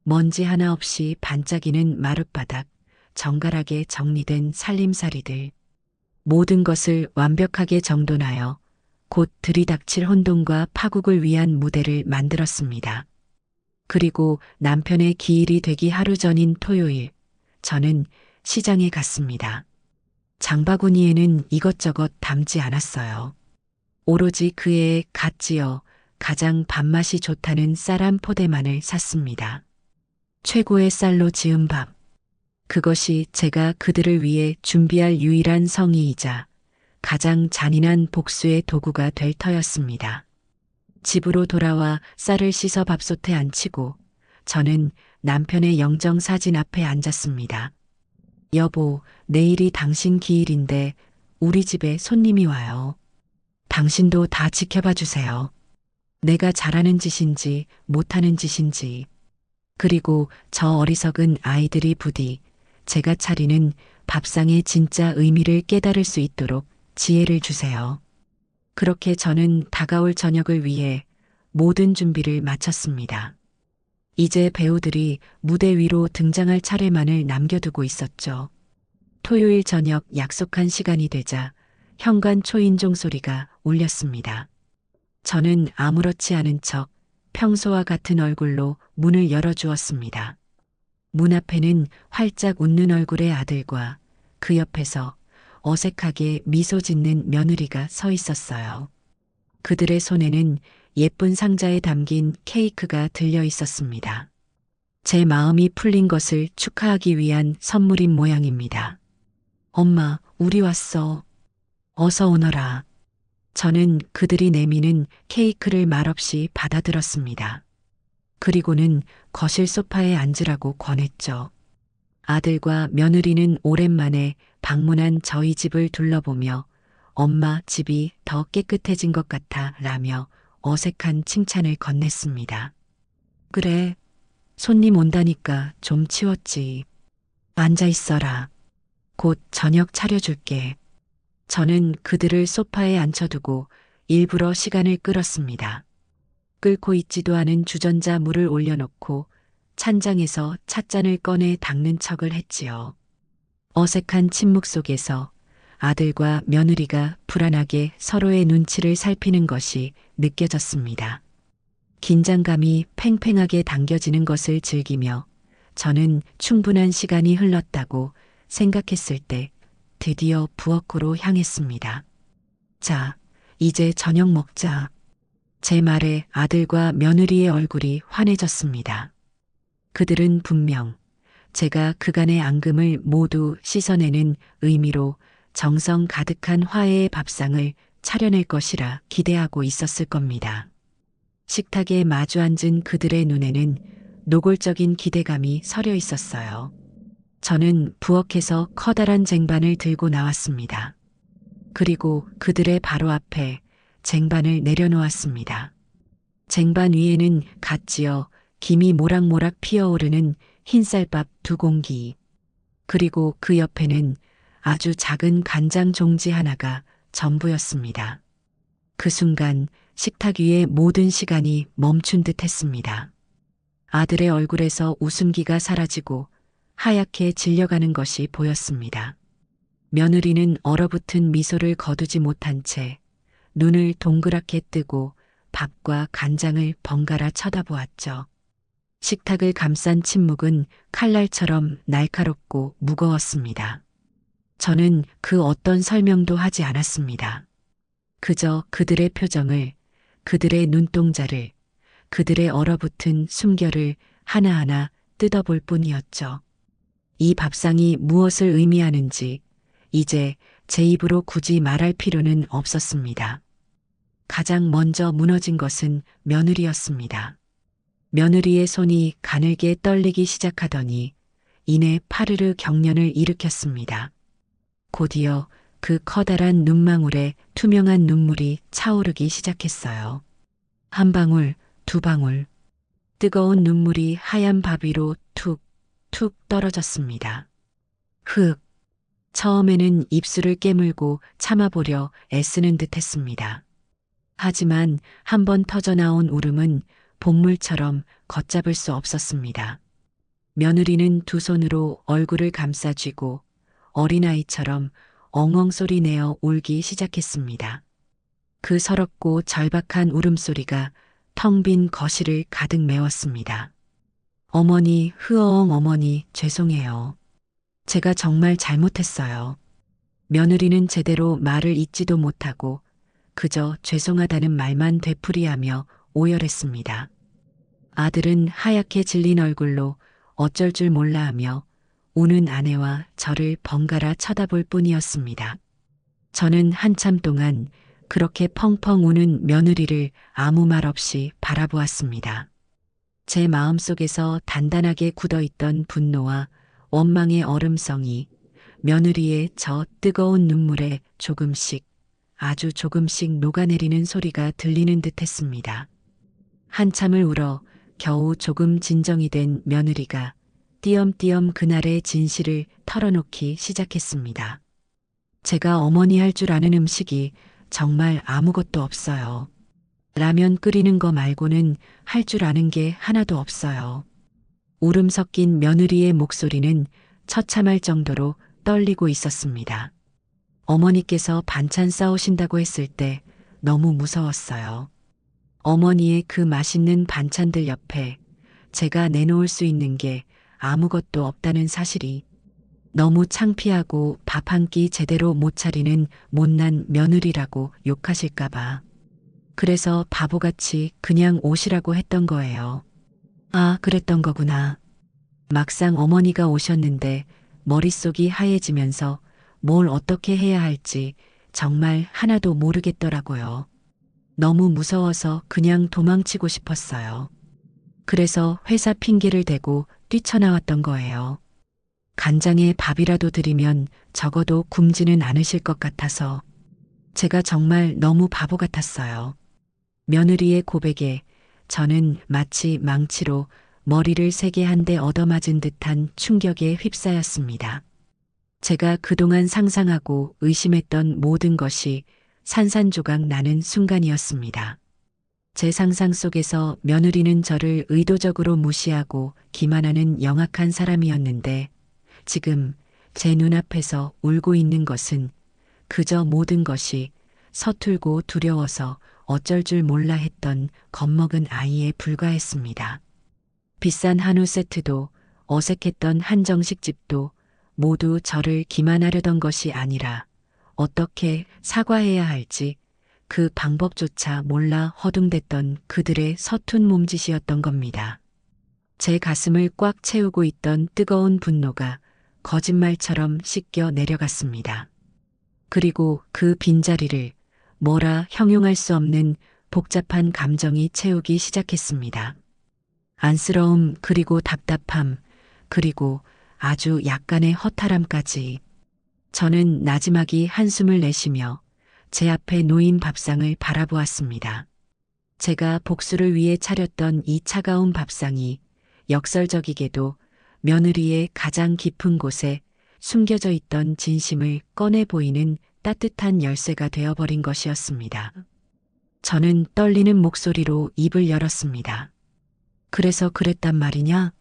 먼지 하나 없이 반짝이는 마룻바닥, 정갈하게 정리된 살림살이들. 모든 것을 완벽하게 정돈하여 곧 들이닥칠 혼돈과 파국을 위한 무대를 만들었습니다. 그리고 남편의 기일이 되기 하루 전인 토요일, 저는 시장에 갔습니다. 장바구니에는 이것저것 담지 않았어요. 오로지 그 해에 갓 지어 가장 밥맛이 좋다는 쌀 한 포대만을 샀습니다. 최고의 쌀로 지은 밥. 그것이 제가 그들을 위해 준비할 유일한 성의이자 가장 잔인한 복수의 도구가 될 터였습니다. 집으로 돌아와 쌀을 씻어 밥솥에 앉히고 저는 남편의 영정사진 앞에 앉았습니다. 여보, 내일이 당신 기일인데 우리 집에 손님이 와요. 당신도 다 지켜봐 주세요. 내가 잘하는 짓인지 못하는 짓인지. 그리고 저 어리석은 아이들이 부디 제가 차리는 밥상의 진짜 의미를 깨달을 수 있도록 지혜를 주세요. 그렇게 저는 다가올 저녁을 위해 모든 준비를 마쳤습니다. 이제 배우들이 무대 위로 등장할 차례만을 남겨두고 있었죠. 토요일 저녁 약속한 시간이 되자 현관 초인종 소리가 울렸습니다. 저는 아무렇지 않은 척 평소와 같은 얼굴로 문을 열어주었습니다. 문 앞에는 활짝 웃는 얼굴의 아들과 그 옆에서 어색하게 미소 짓는 며느리가 서 있었어요. 그들의 손에는 예쁜 상자에 담긴 케이크가 들려 있었습니다. 제 마음이 풀린 것을 축하하기 위한 선물인 모양입니다. 엄마, 우리 왔어. 어서 오너라. 저는 그들이 내미는 케이크를 말없이 받아들었습니다. 그리고는 거실 소파에 앉으라고 권했죠. 아들과 며느리는 오랜만에 방문한 저희 집을 둘러보며 엄마 집이 더 깨끗해진 것 같아 라며 어색한 칭찬을 건넸습니다. 그래, 손님 온다니까 좀 치웠지. 앉아 있어라. 곧 저녁 차려줄게. 저는 그들을 소파에 앉혀두고 일부러 시간을 끌었습니다. 끓고 있지도 않은 주전자 물을 올려놓고 찬장에서 찻잔을 꺼내 닦는 척을 했지요. 어색한 침묵 속에서 아들과 며느리가 불안하게 서로의 눈치를 살피는 것이 느껴졌습니다. 긴장감이 팽팽하게 당겨지는 것을 즐기며 저는 충분한 시간이 흘렀다고 생각했을 때 드디어 부엌으로 향했습니다. 자, 이제 저녁 먹자. 제 말에 아들과 며느리의 얼굴이 환해졌습니다. 그들은 분명 제가 그간의 앙금을 모두 씻어내는 의미로 정성 가득한 화해의 밥상을 차려낼 것이라 기대하고 있었을 겁니다. 식탁에 마주 앉은 그들의 눈에는 노골적인 기대감이 서려 있었어요. 저는 부엌에서 커다란 쟁반을 들고 나왔습니다. 그리고 그들의 바로 앞에 쟁반을 내려놓았습니다. 쟁반 위에는 갓 지어 김이 모락모락 피어오르는 흰쌀밥 2공기, 그리고 그 옆에는 아주 작은 간장 종지 하나가 전부였습니다. 그 순간 식탁 위의 모든 시간이 멈춘 듯 했습니다. 아들의 얼굴에서 웃음기가 사라지고 하얗게 질려가는 것이 보였습니다. 며느리는 얼어붙은 미소를 거두지 못한 채 눈을 동그랗게 뜨고 밥과 간장을 번갈아 쳐다보았죠. 식탁을 감싼 침묵은 칼날처럼 날카롭고 무거웠습니다. 저는 그 어떤 설명도 하지 않았습니다. 그저 그들의 표정을, 그들의 눈동자를, 그들의 얼어붙은 숨결을 하나하나 뜯어볼 뿐이었죠. 이 밥상이 무엇을 의미하는지 이제 제 입으로 굳이 말할 필요는 없었습니다. 가장 먼저 무너진 것은 며느리였습니다. 며느리의 손이 가늘게 떨리기 시작하더니 이내 파르르 경련을 일으켰습니다. 곧이어 그 커다란 눈망울에 투명한 눈물이 차오르기 시작했어요. 한 방울, 2방울. 뜨거운 눈물이 하얀 밥 위로 툭, 툭 떨어졌습니다. 흑. 처음에는 입술을 깨물고 참아보려 애쓰는 듯 했습니다. 하지만 한 번 터져나온 울음은 본물처럼 걷잡을 수 없었습니다. 며느리는 2 손으로 얼굴을 감싸쥐고 어린아이처럼 엉엉 소리 내어 울기 시작했습니다. 그 서럽고 절박한 울음소리가 텅 빈 거실을 가득 메웠습니다. 어머니, 흐어엉 어머니, 죄송해요. 제가 정말 잘못했어요. 며느리는 제대로 말을 잇지도 못하고 그저 죄송하다는 말만 되풀이하며 오열했습니다. 아들은 하얗게 질린 얼굴로 어쩔 줄 몰라 하며 우는 아내와 저를 번갈아 쳐다볼 뿐이었습니다. 저는 한참 동안 그렇게 펑펑 우는 며느리를 아무 말 없이 바라보았습니다. 제 마음속에서 단단하게 굳어있던 분노와 원망의 얼음성이 며느리의 저 뜨거운 눈물에 조금씩, 아주 조금씩 녹아내리는 소리가 들리는 듯 했습니다. 한참을 울어 겨우 조금 진정이 된 며느리가 띄엄띄엄 그날의 진실을 털어놓기 시작했습니다. 제가 어머니 할 줄 아는 음식이 정말 아무것도 없어요. 라면 끓이는 거 말고는 할 줄 아는 게 하나도 없어요. 울음 섞인 며느리의 목소리는 처참할 정도로 떨리고 있었습니다. 어머니께서 반찬 싸오신다고 했을 때 너무 무서웠어요. 어머니의 그 맛있는 반찬들 옆에 제가 내놓을 수 있는 게 아무것도 없다는 사실이 너무 창피하고 밥 한 끼 제대로 못 차리는 못난 며느리라고 욕하실까봐. 그래서 바보같이 그냥 오시라고 했던 거예요. 아, 그랬던 거구나. 막상 어머니가 오셨는데 머릿속이 하얘지면서 뭘 어떻게 해야 할지 정말 하나도 모르겠더라고요. 너무 무서워서 그냥 도망치고 싶었어요. 그래서 회사 핑계를 대고 뛰쳐나왔던 거예요. 간장에 밥이라도 드리면 적어도 굶지는 않으실 것 같아서 제가 정말 너무 바보 같았어요. 며느리의 고백에 저는 마치 망치로 머리를 세게 한 대 얻어맞은 듯한 충격에 휩싸였습니다. 제가 그동안 상상하고 의심했던 모든 것이 산산조각 나는 순간이었습니다. 제 상상 속에서 며느리는 저를 의도적으로 무시하고 기만하는 영악한 사람이었는데 지금 제 눈앞에서 울고 있는 것은 그저 모든 것이 서툴고 두려워서 어쩔 줄 몰라 했던 겁먹은 아이에 불과했습니다. 비싼 한우 세트도 어색했던 한정식 집도 모두 저를 기만하려던 것이 아니라 어떻게 사과해야 할지 그 방법조차 몰라 허둥댔던 그들의 서툰 몸짓이었던 겁니다. 제 가슴을 꽉 채우고 있던 뜨거운 분노가 거짓말처럼 씻겨 내려갔습니다. 그리고 그 빈자리를 뭐라 형용할 수 없는 복잡한 감정이 채우기 시작했습니다. 안쓰러움, 그리고 답답함, 그리고 아주 약간의 허탈함까지. 저는 나지막이 한숨을 내쉬며 제 앞에 놓인 밥상을 바라보았습니다. 제가 복수를 위해 차렸던 이 차가운 밥상이 역설적이게도 며느리의 가장 깊은 곳에 숨겨져 있던 진심을 꺼내 보이는 따뜻한 열쇠가 되어버린 것이었습니다. 저는 떨리는 목소리로 입을 열었습니다. 그래서 그랬단 말이냐?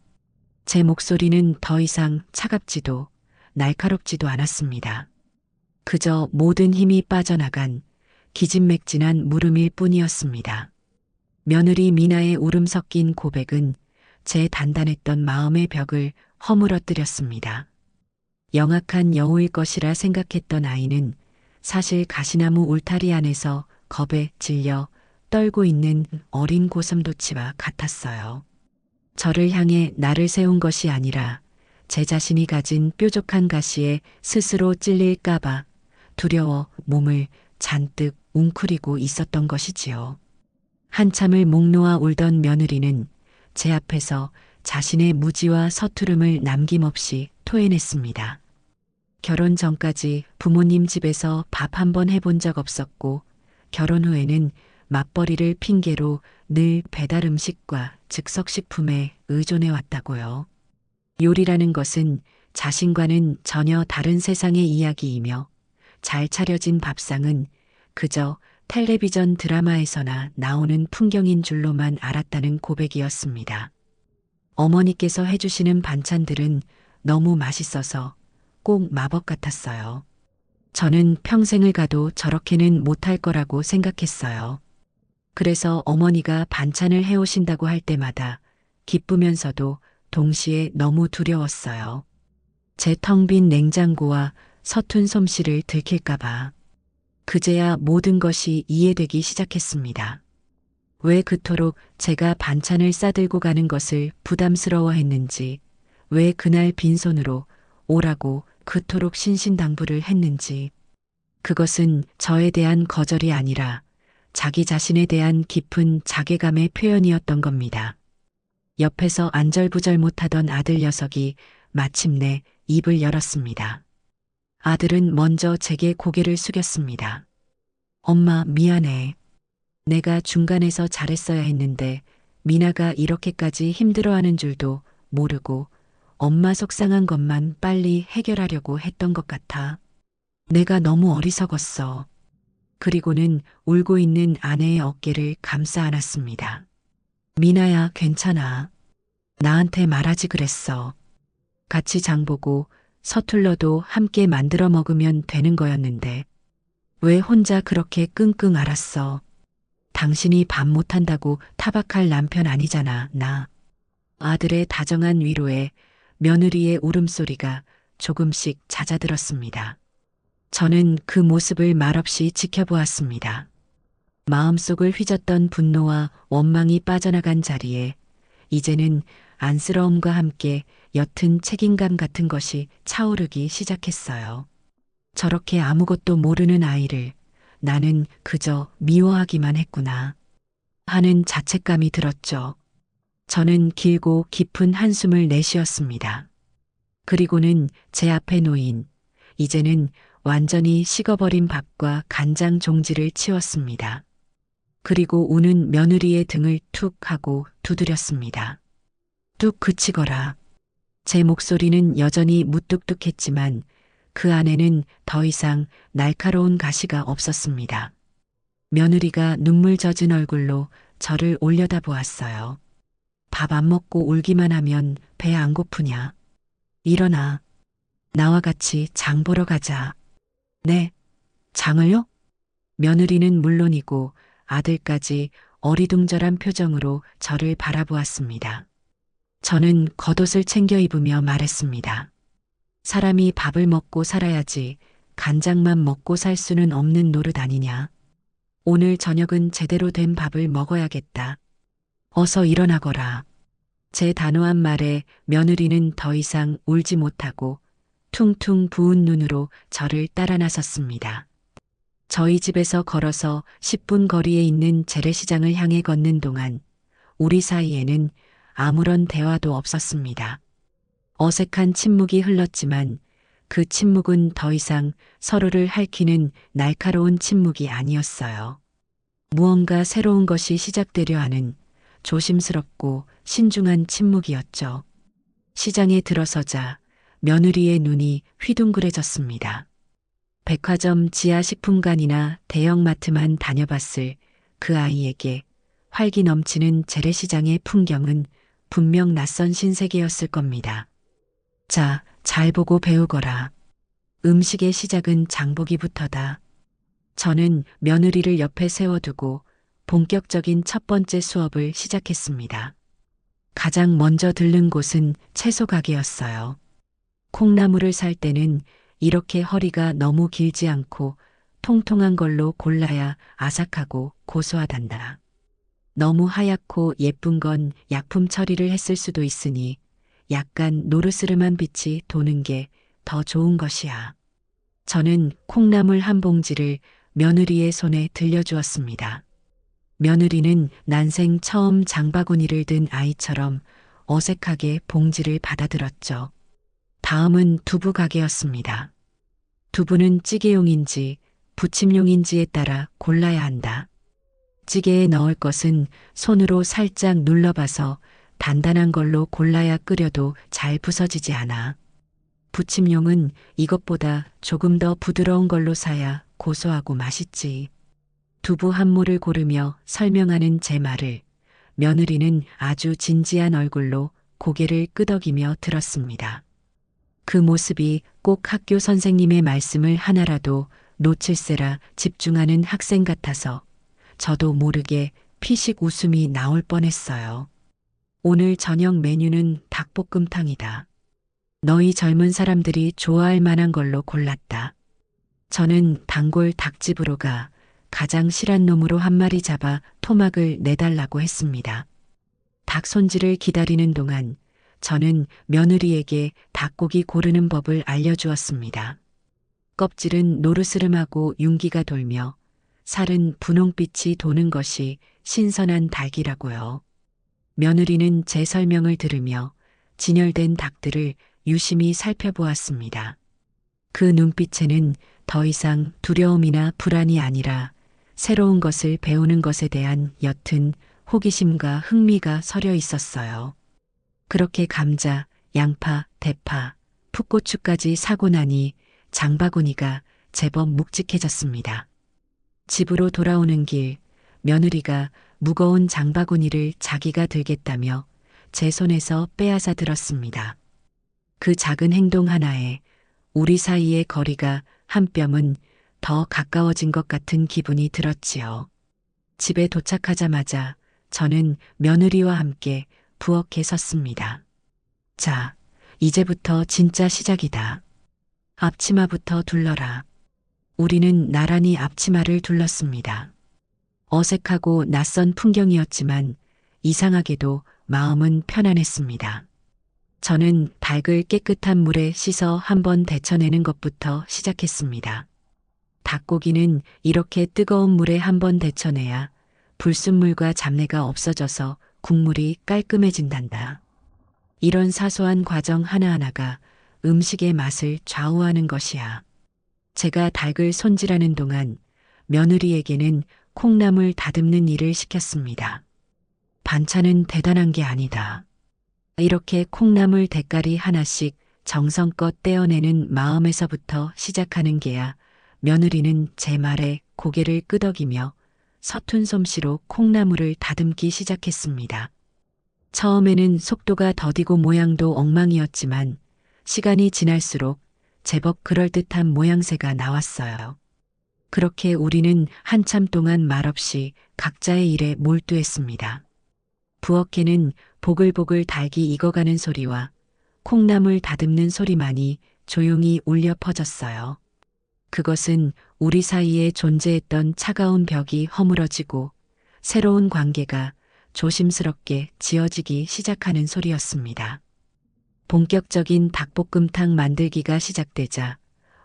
제 목소리는 더 이상 차갑지도 날카롭지도 않았습니다. 그저 모든 힘이 빠져나간 기진맥진한 물음일 뿐이었습니다. 며느리 미나의 울음 섞인 고백은 제 단단했던 마음의 벽을 허물어뜨렸습니다. 영악한 여우일 것이라 생각했던 아이는 사실 가시나무 울타리 안에서 겁에 질려 떨고 있는 어린 고슴도치와 같았어요. 저를 향해 날을 세운 것이 아니라 제 자신이 가진 뾰족한 가시에 스스로 찔릴까봐 두려워 몸을 잔뜩 웅크리고 있었던 것이지요. 한참을 목 놓아 울던 며느리는 제 앞에서 자신의 무지와 서투름을 남김없이 토해냈습니다. 결혼 전까지 부모님 집에서 밥 한 번 해본 적 없었고 결혼 후에는 맞벌이를 핑계로 늘 배달 음식과 즉석식품에 의존해 왔다고요. 요리라는 것은 자신과는 전혀 다른 세상의 이야기이며 잘 차려진 밥상은 그저 텔레비전 드라마에서나 나오는 풍경인 줄로만 알았다는 고백이었습니다. 어머니께서 해주시는 반찬들은 너무 맛있어서 꼭 마법 같았어요. 저는 평생을 가도 저렇게는 못할 거라고 생각했어요. 그래서 어머니가 반찬을 해오신다고 할 때마다 기쁘면서도 동시에 너무 두려웠어요. 제 텅 빈 냉장고와 서툰 솜씨를 들킬까봐. 그제야 모든 것이 이해되기 시작했습니다. 왜 그토록 제가 반찬을 싸들고 가는 것을 부담스러워했는지, 왜 그날 빈손으로 오라고 그토록 신신당부를 했는지. 그것은 저에 대한 거절이 아니라 자기 자신에 대한 깊은 자괴감의 표현이었던 겁니다. 옆에서 안절부절 못하던 아들 녀석이 마침내 입을 열었습니다. 아들은 먼저 제게 고개를 숙였습니다. 엄마, 미안해. 내가 중간에서 잘했어야 했는데 미나가 이렇게까지 힘들어하는 줄도 모르고 엄마 속상한 것만 빨리 해결하려고 했던 것 같아. 내가 너무 어리석었어. 그리고는 울고 있는 아내의 어깨를 감싸 안았습니다. 미나야, 괜찮아. 나한테 말하지 그랬어. 같이 장보고 서툴러도 함께 만들어 먹으면 되는 거였는데 왜 혼자 그렇게 끙끙 앓았어. 당신이 밥 못한다고 타박할 남편 아니잖아, 나. 아들의 다정한 위로에 며느리의 울음소리가 조금씩 잦아들었습니다. 저는 그 모습을 말없이 지켜보았습니다. 마음속을 휘젓던 분노와 원망이 빠져나간 자리에 이제는 안쓰러움과 함께 옅은 책임감 같은 것이 차오르기 시작했어요. 저렇게 아무것도 모르는 아이를 나는 그저 미워하기만 했구나 하는 자책감이 들었죠. 저는 길고 깊은 한숨을 내쉬었습니다. 그리고는 제 앞에 놓인 이제는 완전히 식어버린 밥과 간장 종지를 치웠습니다. 그리고 우는 며느리의 등을 툭 하고 두드렸습니다. 뚝 그치거라. 제 목소리는 여전히 무뚝뚝했지만 그 안에는 더 이상 날카로운 가시가 없었습니다. 며느리가 눈물 젖은 얼굴로 저를 올려다보았어요. 밥 안 먹고 울기만 하면 배 안 고프냐? 일어나. 나와 같이 장 보러 가자. 네, 장을요? 며느리는 물론이고 아들까지 어리둥절한 표정으로 저를 바라보았습니다. 저는 겉옷을 챙겨 입으며 말했습니다. 사람이 밥을 먹고 살아야지 간장만 먹고 살 수는 없는 노릇 아니냐. 오늘 저녁은 제대로 된 밥을 먹어야겠다. 어서 일어나거라. 제 단호한 말에 며느리는 더 이상 울지 못하고 퉁퉁 부은 눈으로 저를 따라 나섰습니다. 저희 집에서 걸어서 10분 거리에 있는 재래시장을 향해 걷는 동안 우리 사이에는 아무런 대화도 없었습니다. 어색한 침묵이 흘렀지만 그 침묵은 더 이상 서로를 핥히는 날카로운 침묵이 아니었어요. 무언가 새로운 것이 시작되려 하는 조심스럽고 신중한 침묵이었죠. 시장에 들어서자 며느리의 눈이 휘둥그레졌습니다. 백화점 지하식품관이나 대형마트만 다녀봤을 그 아이에게 활기 넘치는 재래시장의 풍경은 분명 낯선 신세계였을 겁니다. 자, 잘 보고 배우거라. 음식의 시작은 장보기부터다. 저는 며느리를 옆에 세워두고 본격적인 첫 번째 수업을 시작했습니다. 가장 먼저 들른 곳은 채소 가게였어요. 콩나물을 살 때는 이렇게 허리가 너무 길지 않고 통통한 걸로 골라야 아삭하고 고소하단다. 너무 하얗고 예쁜 건 약품 처리를 했을 수도 있으니 약간 노르스름한 빛이 도는 게 더 좋은 것이야. 저는 콩나물 한 봉지를 며느리의 손에 들려주었습니다. 며느리는 난생 처음 장바구니를 든 아이처럼 어색하게 봉지를 받아들었죠. 다음은 두부 가게였습니다. 두부는 찌개용인지 부침용인지에 따라 골라야 한다. 찌개에 넣을 것은 손으로 살짝 눌러봐서 단단한 걸로 골라야 끓여도 잘 부서지지 않아. 부침용은 이것보다 조금 더 부드러운 걸로 사야 고소하고 맛있지. 두부 한 모를 고르며 설명하는 제 말을 며느리는 아주 진지한 얼굴로 고개를 끄덕이며 들었습니다. 그 모습이 꼭 학교 선생님의 말씀을 하나라도 놓칠세라 집중하는 학생 같아서 저도 모르게 피식 웃음이 나올 뻔했어요. 오늘 저녁 메뉴는 닭볶음탕이다. 너희 젊은 사람들이 좋아할 만한 걸로 골랐다. 저는 단골 닭집으로 가 가장 실한 놈으로 한 마리 잡아 토막을 내달라고 했습니다. 닭 손질을 기다리는 동안 저는 며느리에게 닭고기 고르는 법을 알려주었습니다. 껍질은 노르스름하고 윤기가 돌며 살은 분홍빛이 도는 것이 신선한 닭이라고요. 며느리는 제 설명을 들으며 진열된 닭들을 유심히 살펴보았습니다. 그 눈빛에는 더 이상 두려움이나 불안이 아니라 새로운 것을 배우는 것에 대한 옅은 호기심과 흥미가 서려 있었어요. 그렇게 감자, 양파, 대파, 풋고추까지 사고 나니 장바구니가 제법 묵직해졌습니다. 집으로 돌아오는 길, 며느리가 무거운 장바구니를 자기가 들겠다며 제 손에서 빼앗아 들었습니다. 그 작은 행동 하나에 우리 사이의 거리가 한 뼘은 더 가까워진 것 같은 기분이 들었지요. 집에 도착하자마자 저는 며느리와 함께 부엌에 섰습니다. 자, 이제부터 진짜 시작이다. 앞치마부터 둘러라. 우리는 나란히 앞치마를 둘렀습니다. 어색하고 낯선 풍경이었지만 이상하게도 마음은 편안했습니다. 저는 닭을 깨끗한 물에 씻어 한번 데쳐내는 것부터 시작했습니다. 닭고기는 이렇게 뜨거운 물에 한번 데쳐내야 불순물과 잡내가 없어져서 국물이 깔끔해진단다. 이런 사소한 과정 하나하나가 음식의 맛을 좌우하는 것이야. 제가 닭을 손질하는 동안 며느리에게는 콩나물 다듬는 일을 시켰습니다. 반찬은 대단한 게 아니다. 이렇게 콩나물 대가리 하나씩 정성껏 떼어내는 마음에서부터 시작하는 게야 며느리는 제 말에 고개를 끄덕이며 서툰 솜씨로 콩나물을 다듬기 시작했습니다. 처음에는 속도가 더디고 모양도 엉망이었지만 시간이 지날수록 제법 그럴듯한 모양새가 나왔어요. 그렇게 우리는 한참 동안 말없이 각자의 일에 몰두했습니다. 부엌에는 보글보글 닭이 익어가는 소리와 콩나물 다듬는 소리만이 조용히 울려 퍼졌어요. 그것은 우리 사이에 존재했던 차가운 벽이 허물어지고 새로운 관계가 조심스럽게 지어지기 시작하는 소리였습니다. 본격적인 닭볶음탕 만들기가 시작되자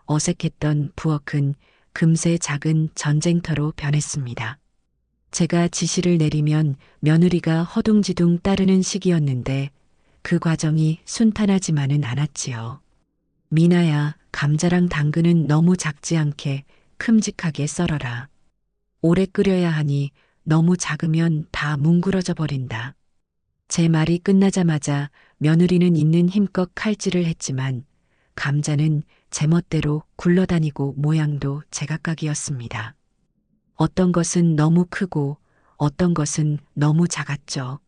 어색했던 부엌은 금세 작은 전쟁터로 변했습니다. 제가 지시를 내리면 며느리가 허둥지둥 따르는 시기였는데 그 과정이 순탄하지만은 않았지요. 미나야, 감자랑 당근은 너무 작지 않게 큼직하게 썰어라. 오래 끓여야 하니 너무 작으면 다 뭉그러져 버린다. 제 말이 끝나자마자 며느리는 있는 힘껏 칼질을 했지만 감자는 제멋대로 굴러다니고 모양도 제각각이었습니다. 어떤 것은 너무 크고 어떤 것은 너무 작았죠.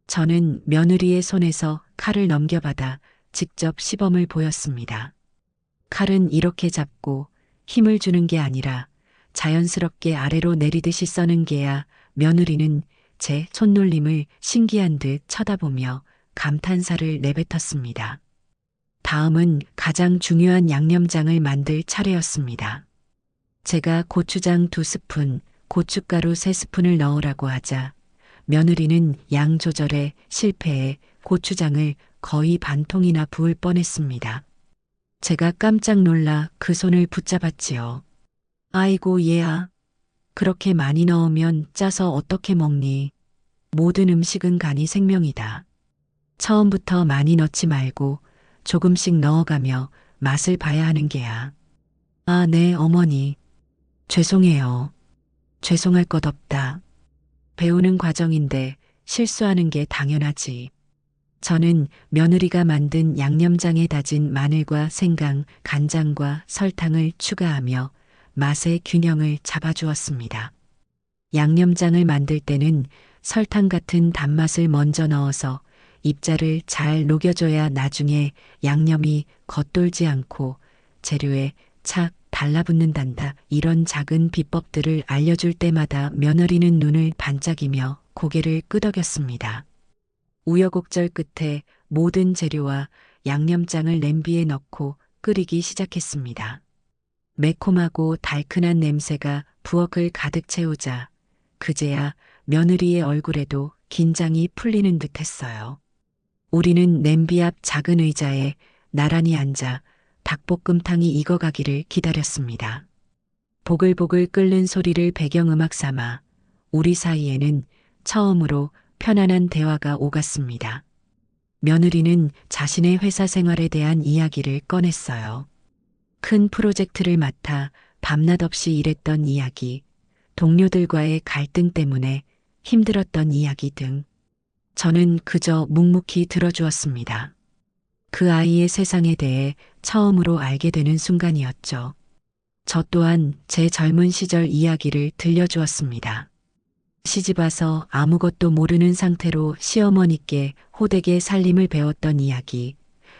저는 며느리의 손에서 칼을 넘겨받아 직접 시범을 보였습니다. 칼은 이렇게 잡고 힘을 주는 게 아니라 자연스럽게 아래로 내리듯이 써는 게야. 며느리는 제 손놀림을 신기한 듯 쳐다보며 감탄사를 내뱉었습니다. 다음은 가장 중요한 양념장을 만들 차례였습니다. 제가 고추장 2스푼, 고춧가루 3스푼을 넣으라고 하자 며느리는 양 조절에 실패해 고추장을 거의 반통이나 부을 뻔했습니다. 제가 깜짝 놀라 그 손을 붙잡았지요. 아이고 얘야, 그렇게 많이 넣으면 짜서 어떻게 먹니? 모든 음식은 간이 생명이다. 처음부터 많이 넣지 말고 조금씩 넣어가며 맛을 봐야 하는 게야. 아, 네, 어머니. 죄송해요. 죄송할 것 없다. 배우는 과정인데 실수하는 게 당연하지. 저는 며느리가 만든 양념장에 다진 마늘과 생강, 간장과 설탕을 추가하며 맛의 균형을 잡아주었습니다. 양념장을 만들 때는 설탕 같은 단맛을 먼저 넣어서 입자를 잘 녹여줘야 나중에 양념이 겉돌지 않고 재료에 착 달라붙는단다. 이런 작은 비법들을 알려줄 때마다 며느리는 눈을 반짝이며 고개를 끄덕였습니다. 우여곡절 끝에 모든 재료와 양념장을 냄비에 넣고 끓이기 시작했습니다. 매콤하고 달큰한 냄새가 부엌을 가득 채우자 그제야 며느리의 얼굴에도 긴장이 풀리는 듯했어요. 우리는 냄비 앞 작은 의자에 나란히 앉아 닭볶음탕이 익어가기를 기다렸습니다. 보글보글 끓는 소리를 배경음악 삼아 우리 사이에는 처음으로 편안한 대화가 오갔습니다. 며느리는 자신의 회사 생활에 대한 이야기를 꺼냈어요. 큰 프로젝트를 맡아 밤낮 없이 일했던 이야기, 동료들과의 갈등 때문에 힘들었던 이야기 등 저는 그저 묵묵히 들어주었습니다. 그 아이의 세상에 대해 처음으로 알게 되는 순간이었죠. 저 또한 제 젊은 시절 이야기를 들려주었습니다. 시집와서 아무것도 모르는 상태로 시어머니께 호되게 살림을 배웠던 이야기,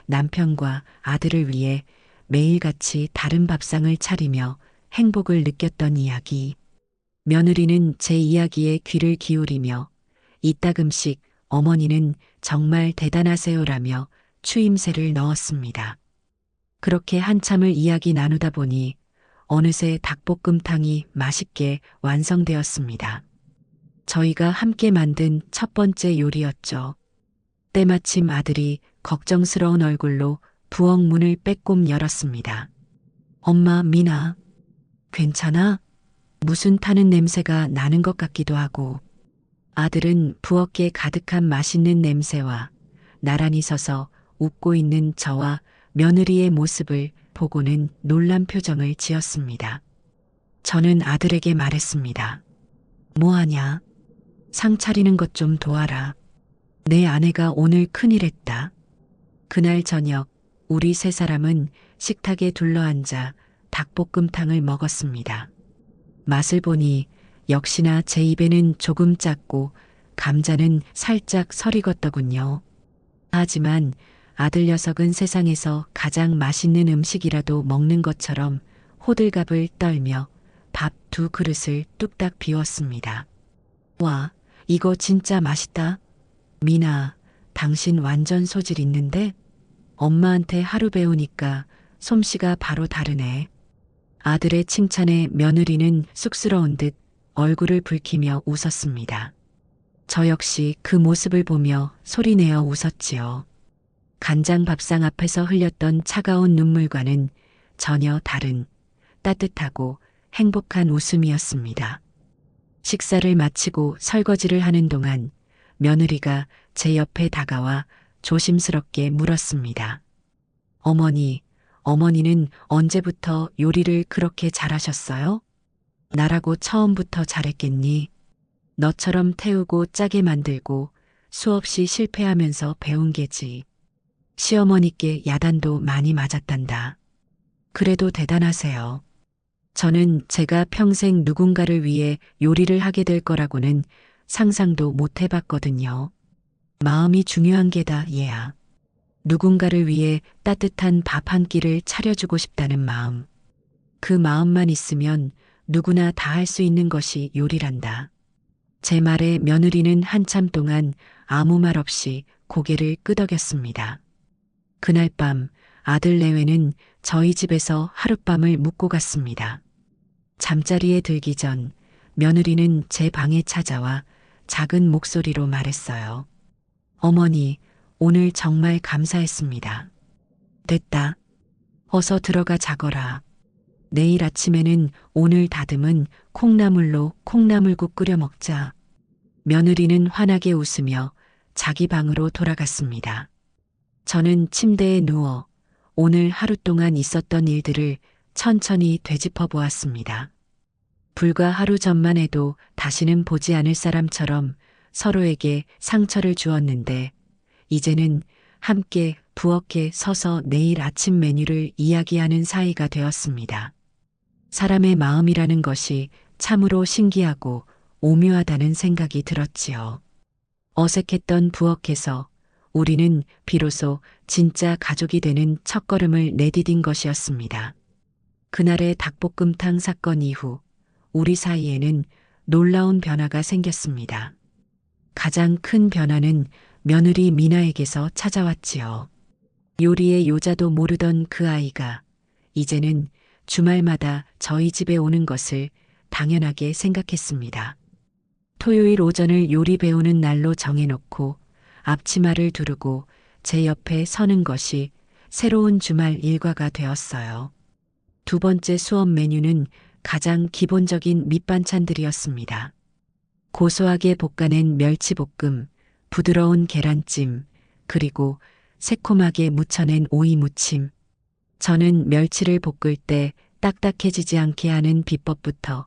남편과 아들을 위해 매일같이 다른 밥상을 차리며 행복을 느꼈던 이야기. 며느리는 제 이야기에 귀를 기울이며 이따금씩 어머니는 정말 대단하세요라며 추임새를 넣었습니다. 그렇게 한참을 이야기 나누다 보니 어느새 닭볶음탕이 맛있게 완성되었습니다. 저희가 함께 만든 첫 번째 요리였죠. 때마침 아들이 걱정스러운 얼굴로 부엌 문을 빼꼼 열었습니다. 엄마, 미나, 괜찮아? 무슨 타는 냄새가 나는 것 같기도 하고. 아들은 부엌에 가득한 맛있는 냄새와 나란히 서서 웃고 있는 저와 며느리의 모습을 보고는 놀란 표정을 지었습니다. 저는 아들에게 말했습니다. 뭐하냐? 상 차리는 것 좀 도와라. 내 아내가 오늘 큰일했다. 그날 저녁 우리 세 사람은 식탁에 둘러앉아 닭볶음탕을 먹었습니다. 맛을 보니 역시나 제 입에는 조금 짰고 감자는 살짝 설익었더군요. 하지만 아들 녀석은 세상에서 가장 맛있는 음식이라도 먹는 것처럼 호들갑을 떨며 밥 2그릇을 뚝딱 비웠습니다. 와, 이거 진짜 맛있다. 미나, 당신 완전 소질 있는데? 엄마한테 하루 배우니까 솜씨가 바로 다르네. 아들의 칭찬에 며느리는 쑥스러운 듯 얼굴을 붉히며 웃었습니다. 저 역시 그 모습을 보며 소리내어 웃었지요. 간장 밥상 앞에서 흘렸던 차가운 눈물과는 전혀 다른 따뜻하고 행복한 웃음이었습니다. 식사를 마치고 설거지를 하는 동안 며느리가 제 옆에 다가와 조심스럽게 물었습니다. 어머니는 언제부터 요리를 그렇게 잘하셨어요? 나라고 처음부터 잘했겠니? 너처럼 태우고 짜게 만들고 수없이 실패하면서 배운 게지. 시어머니께 야단도 많이 맞았단다. 그래도 대단하세요. 저는 제가 평생 누군가를 위해 요리를 하게 될 거라고는 상상도 못 해봤거든요. 마음이 중요한 게다, 얘야. 누군가를 위해 따뜻한 밥 한 끼를 차려주고 싶다는 마음. 그 마음만 있으면 누구나 다 할 수 있는 것이 요리란다. 제 말에 며느리는 한참 동안 아무 말 없이 고개를 끄덕였습니다. 그날 밤 아들 내외는 저희 집에서 하룻밤을 묵고 갔습니다. 잠자리에 들기 전 며느리는 제 방에 찾아와 작은 목소리로 말했어요. 어머니, 오늘 정말 감사했습니다. 됐다. 어서 들어가 자거라. 내일 아침에는 오늘 다듬은 콩나물로 콩나물국 끓여 먹자. 며느리는 환하게 웃으며 자기 방으로 돌아갔습니다. 저는 침대에 누워 오늘 하루 동안 있었던 일들을 천천히 되짚어 보았습니다. 불과 하루 전만 해도 다시는 보지 않을 사람처럼 서로에게 상처를 주었는데 이제는 함께 부엌에 서서 내일 아침 메뉴를 이야기하는 사이가 되었습니다. 사람의 마음이라는 것이 참으로 신기하고 오묘하다는 생각이 들었지요. 어색했던 부엌에서 우리는 비로소 진짜 가족이 되는 첫걸음을 내디딘 것이었습니다. 그날의 닭볶음탕 사건 이후 우리 사이에는 놀라운 변화가 생겼습니다. 가장 큰 변화는 며느리 미나에게서 찾아왔지요. 요리의 요자도 모르던 그 아이가 이제는 주말마다 저희 집에 오는 것을 당연하게 생각했습니다. 토요일 오전을 요리 배우는 날로 정해놓고 앞치마를 두르고 제 옆에 서는 것이 새로운 주말 일과가 되었어요. 두 번째 수업 메뉴는 가장 기본적인 밑반찬들이었습니다. 고소하게 볶아낸 멸치볶음, 부드러운 계란찜, 그리고 새콤하게 무쳐낸 오이무침. 저는 멸치를 볶을 때 딱딱해지지 않게 하는 비법부터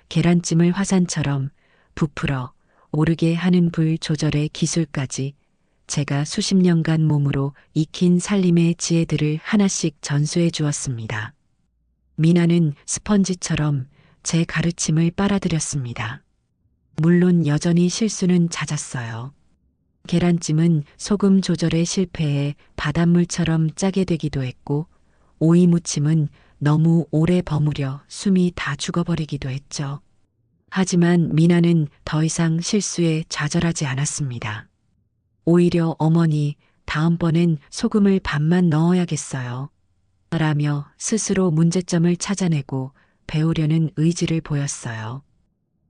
계란찜을 화산처럼 부풀어 오르게 하는 불 조절의 기술까지 제가 수십 년간 몸으로 익힌 살림의 지혜들을 하나씩 전수해 주었습니다. 미나는 스펀지처럼 제 가르침을 빨아들였습니다. 물론 여전히 실수는 잦았어요. 계란찜은 소금 조절에 실패해 바닷물처럼 짜게 되기도 했고 오이 무침은 너무 오래 버무려 숨이 다 죽어버리기도 했죠. 하지만 미나는 더 이상 실수에 좌절하지 않았습니다. 오히려 어머니, 다음번엔 소금을 반만 넣어야겠어요. 라며 스스로 문제점을 찾아내고 배우려는 의지를 보였어요.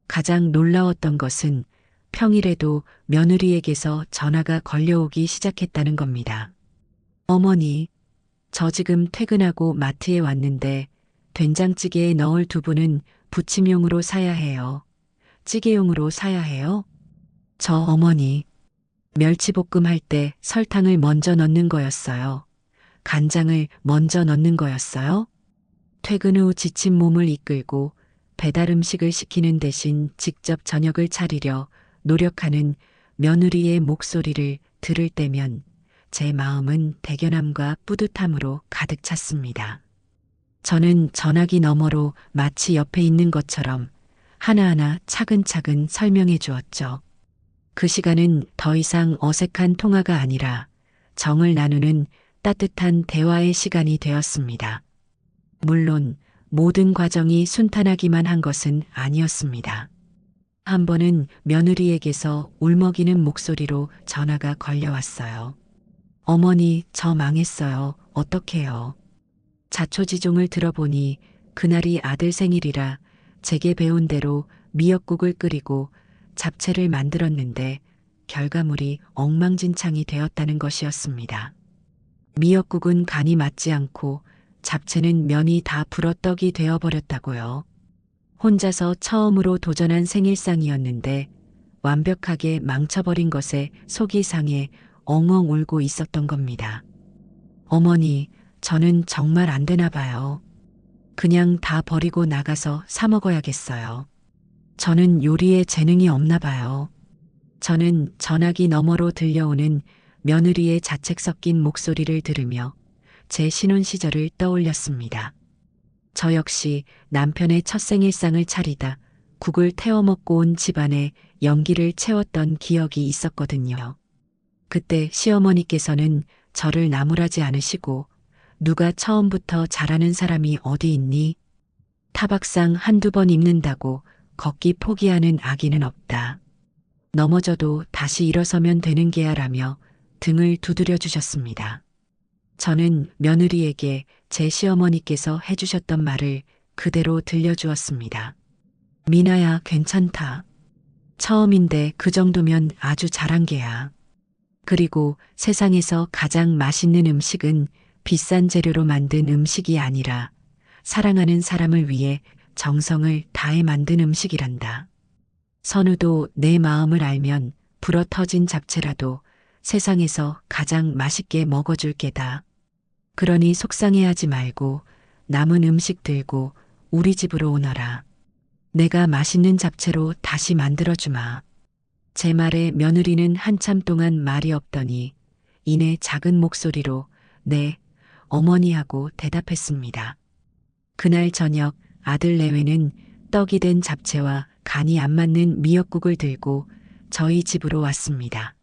가장 놀라웠던 것은 평일에도 며느리에게서 전화가 걸려오기 시작했다는 겁니다. 어머니, 저 지금 퇴근하고 마트에 왔는데 된장찌개에 넣을 두부는 부침용으로 사야 해요. 찌개용으로 사야 해요? 저 어머니, 멸치볶음 할 때 설탕을 먼저 넣는 거였어요. 간장을 먼저 넣는 거였어요? 퇴근 후 지친 몸을 이끌고 배달 음식을 시키는 대신 직접 저녁을 차리려 노력하는 며느리의 목소리를 들을 때면 제 마음은 대견함과 뿌듯함으로 가득 찼습니다. 저는 전화기 너머로 마치 옆에 있는 것처럼 하나하나 차근차근 설명해 주었죠. 그 시간은 더 이상 어색한 통화가 아니라 정을 나누는 따뜻한 대화의 시간이 되었습니다. 물론 모든 과정이 순탄하기만 한 것은 아니었습니다. 한 번은 며느리에게서 울먹이는 목소리로 전화가 걸려왔어요. 어머니, 저 망했어요. 어떡해요? 자초지종을 들어보니 그날이 아들 생일이라 제게 배운 대로 미역국을 끓이고 잡채를 만들었는데 결과물이 엉망진창이 되었다는 것이었습니다. 미역국은 간이 맞지 않고 잡채는 면이 다 불어떡이 되어버렸다고요. 혼자서 처음으로 도전한 생일상이었는데 완벽하게 망쳐버린 것에 속이 상해 엉엉 울고 있었던 겁니다. 어머니, 저는 정말 안 되나 봐요. 그냥 다 버리고 나가서 사 먹어야겠어요. 저는 요리에 재능이 없나 봐요. 저는 전화기 너머로 들려오는 며느리의 자책 섞인 목소리를 들으며 제 신혼 시절을 떠올렸습니다. 저 역시 남편의 첫 생일상을 차리다 국을 태워 먹고 온 집안에 연기를 채웠던 기억이 있었거든요. 그때 시어머니께서는 저를 나무라지 않으시고 누가 처음부터 잘하는 사람이 어디 있니? 타박상 한두 번 입는다고 걷기 포기하는 아기는 없다. 넘어져도 다시 일어서면 되는 게야라며 등을 두드려 주셨습니다. 저는 며느리에게 제 시어머니께서 해주셨던 말을 그대로 들려주었습니다. 미나야, 괜찮다. 처음인데 그 정도면 아주 잘한 게야. 그리고 세상에서 가장 맛있는 음식은 비싼 재료로 만든 음식이 아니라 사랑하는 사람을 위해 정성을 다해 만든 음식이란다. 선우도 내 마음을 알면 불어 터진 잡채라도 세상에서 가장 맛있게 먹어줄 게다. 그러니 속상해하지 말고 남은 음식 들고 우리 집으로 오너라. 내가 맛있는 잡채로 다시 만들어주마. 제 말에 며느리는 한참 동안 말이 없더니 이내 작은 목소리로 네, 어머니 하고 대답했습니다. 그날 저녁 아들 내외는 떡이 된 잡채와 간이 안 맞는 미역국을 들고 저희 집으로 왔습니다.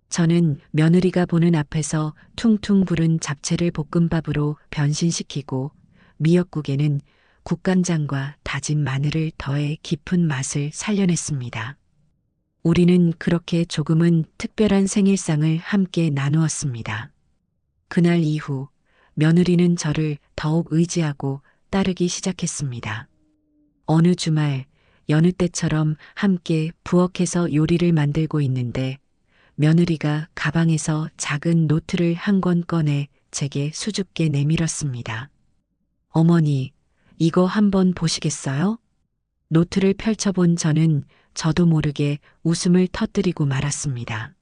저는 며느리가 보는 앞에서 퉁퉁 부른 잡채를 볶음밥으로 변신시키고 미역국에는 국간장과 다진 마늘을 더해 깊은 맛을 살려냈습니다. 우리는 그렇게 조금은 특별한 생일상을 함께 나누었습니다. 그날 이후 며느리는 저를 더욱 의지하고 따르기 시작했습니다. 어느 주말 여느 때처럼 함께 부엌에서 요리를 만들고 있는데 며느리가 가방에서 작은 노트를 한 권 꺼내 제게 수줍게 내밀었습니다. 어머니, 이거 한번 보시겠어요? 노트를 펼쳐본 저는 저도 모르게 웃음을 터뜨리고 말았습니다.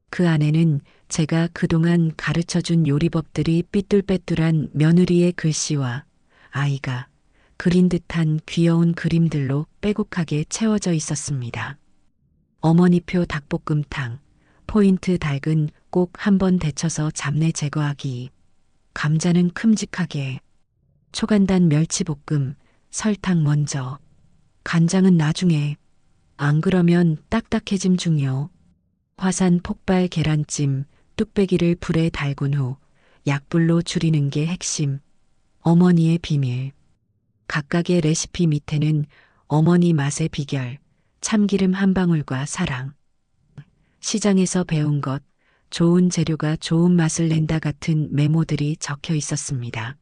그 안에는 제가 그동안 가르쳐준 요리법들이 삐뚤빼뚤한 며느리의 글씨와 아이가 그린 듯한 귀여운 그림들로 빼곡하게 채워져 있었습니다. 어머니표 닭볶음탕, 포인트 닭은 꼭 한번 데쳐서 잡내 제거하기, 감자는 큼직하게, 초간단 멸치볶음, 설탕 먼저, 간장은 나중에, 안 그러면 딱딱해짐 중요. 화산 폭발 계란찜, 뚝배기를 불에 달군 후 약불로 줄이는 게 핵심. 어머니의 비밀. 각각의 레시피 밑에는 어머니 맛의 비결, 참기름 한 방울과 사랑. 시장에서 배운 것, 좋은 재료가 좋은 맛을 낸다 같은 메모들이 적혀 있었습니다.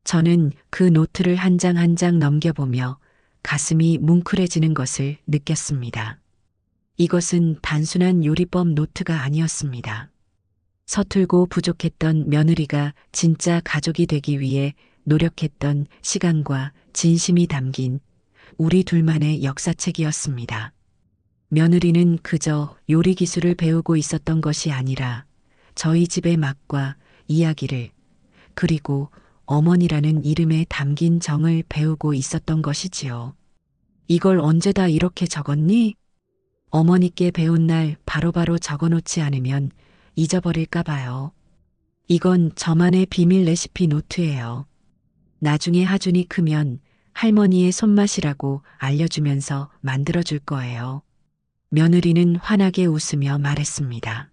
저는 그 노트를 한 장 한 장 넘겨보며 가슴이 뭉클해지는 것을 느꼈습니다. 이것은 단순한 요리법 노트가 아니었습니다. 서툴고 부족했던 며느리가 진짜 가족이 되기 위해 노력했던 시간과 진심이 담긴 우리 둘만의 역사책이었습니다. 며느리는 그저 요리 기술을 배우고 있었던 것이 아니라 저희 집의 맛과 이야기를 그리고 어머니라는 이름에 담긴 정을 배우고 있었던 것이지요. 이걸 언제 다 이렇게 적었니? 어머니께 배운 날 바로바로 적어놓지 않으면 잊어버릴까 봐요. 이건 저만의 비밀 레시피 노트예요. 나중에 하준이 크면 할머니의 손맛이라고 알려주면서 만들어줄 거예요. 며느리는 환하게 웃으며 말했습니다.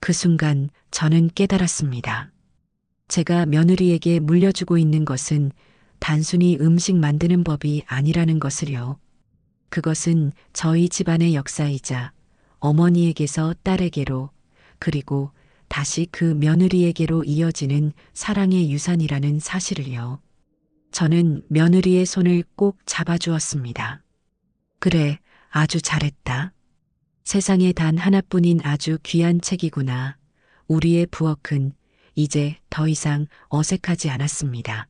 그 순간 저는 깨달았습니다. 제가 며느리에게 물려주고 있는 것은 단순히 음식 만드는 법이 아니라는 것을요. 그것은 저희 집안의 역사이자 어머니에게서 딸에게로 그리고 다시 그 며느리에게로 이어지는 사랑의 유산이라는 사실을요. 저는 며느리의 손을 꼭 잡아주었습니다. 그래, 아주 잘했다. 세상에 단 하나뿐인 아주 귀한 책이구나. 우리의 부엌은 이제 더 이상 어색하지 않았습니다.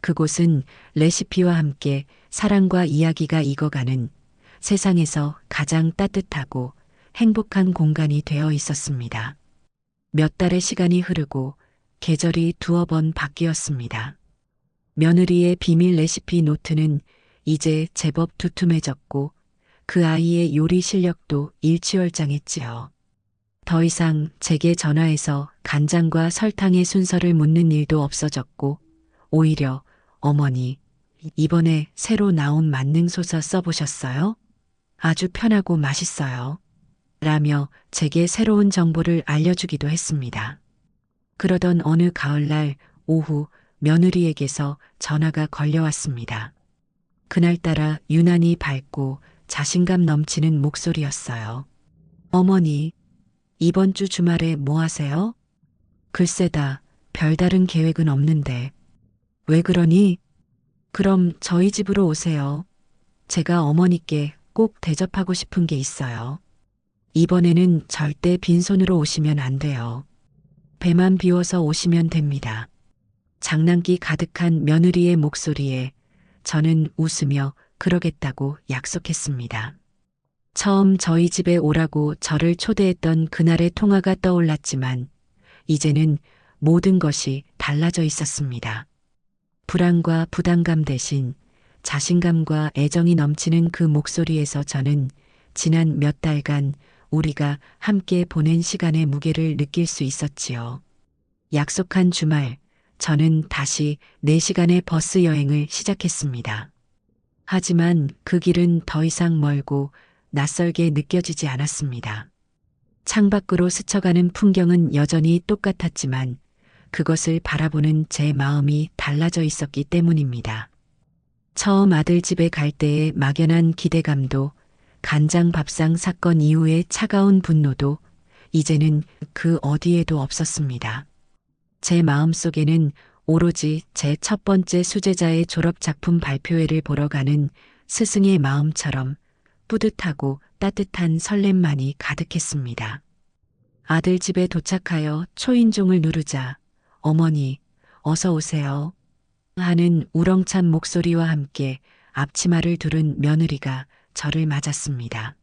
그곳은 레시피와 함께 사랑과 이야기가 익어가는 세상에서 가장 따뜻하고 행복한 공간이 되어 있었습니다. 몇 달의 시간이 흐르고 계절이 두어 번 바뀌었습니다. 며느리의 비밀 레시피 노트는 이제 제법 두툼해졌고 그 아이의 요리 실력도 일취월장했지요. 더 이상 제게 전화해서 간장과 설탕의 순서를 묻는 일도 없어졌고 오히려 어머니, 이번에 새로 나온 만능소서 써보셨어요? 아주 편하고 맛있어요. 라며 제게 새로운 정보를 알려주기도 했습니다. 그러던 어느 가을날 오후 며느리에게서 전화가 걸려왔습니다. 그날따라 유난히 밝고 자신감 넘치는 목소리였어요. 어머니, 이번 주 주말에 뭐 하세요? 글쎄다, 별다른 계획은 없는데. 왜 그러니? 그럼 저희 집으로 오세요. 제가 어머니께 꼭 대접하고 싶은 게 있어요. 이번에는 절대 빈손으로 오시면 안 돼요. 배만 비워서 오시면 됩니다. 장난기 가득한 며느리의 목소리에 저는 웃으며 그러겠다고 약속했습니다. 처음 저희 집에 오라고 저를 초대했던 그날의 통화가 떠올랐지만 이제는 모든 것이 달라져 있었습니다. 불안과 부담감 대신 자신감과 애정이 넘치는 그 목소리에서 저는 지난 몇 달간 우리가 함께 보낸 시간의 무게를 느낄 수 있었지요. 약속한 주말, 저는 다시 4시간의 버스 여행을 시작했습니다. 하지만 그 길은 더 이상 멀고 낯설게 느껴지지 않았습니다. 창밖으로 스쳐가는 풍경은 여전히 똑같았지만 그것을 바라보는 제 마음이 달라져 있었기 때문입니다. 처음 아들 집에 갈 때의 막연한 기대감도 간장 밥상 사건 이후의 차가운 분노도 이제는 그 어디에도 없었습니다. 제 마음속에는 오로지 제 첫 번째 수제자의 졸업 작품 발표회를 보러 가는 스승의 마음처럼 뿌듯하고 따뜻한 설렘만이 가득했습니다. 아들 집에 도착하여 초인종을 누르자 어머니, 어서 오세요. 하는 우렁찬 목소리와 함께 앞치마를 두른 며느리가 저를 맞았습니다.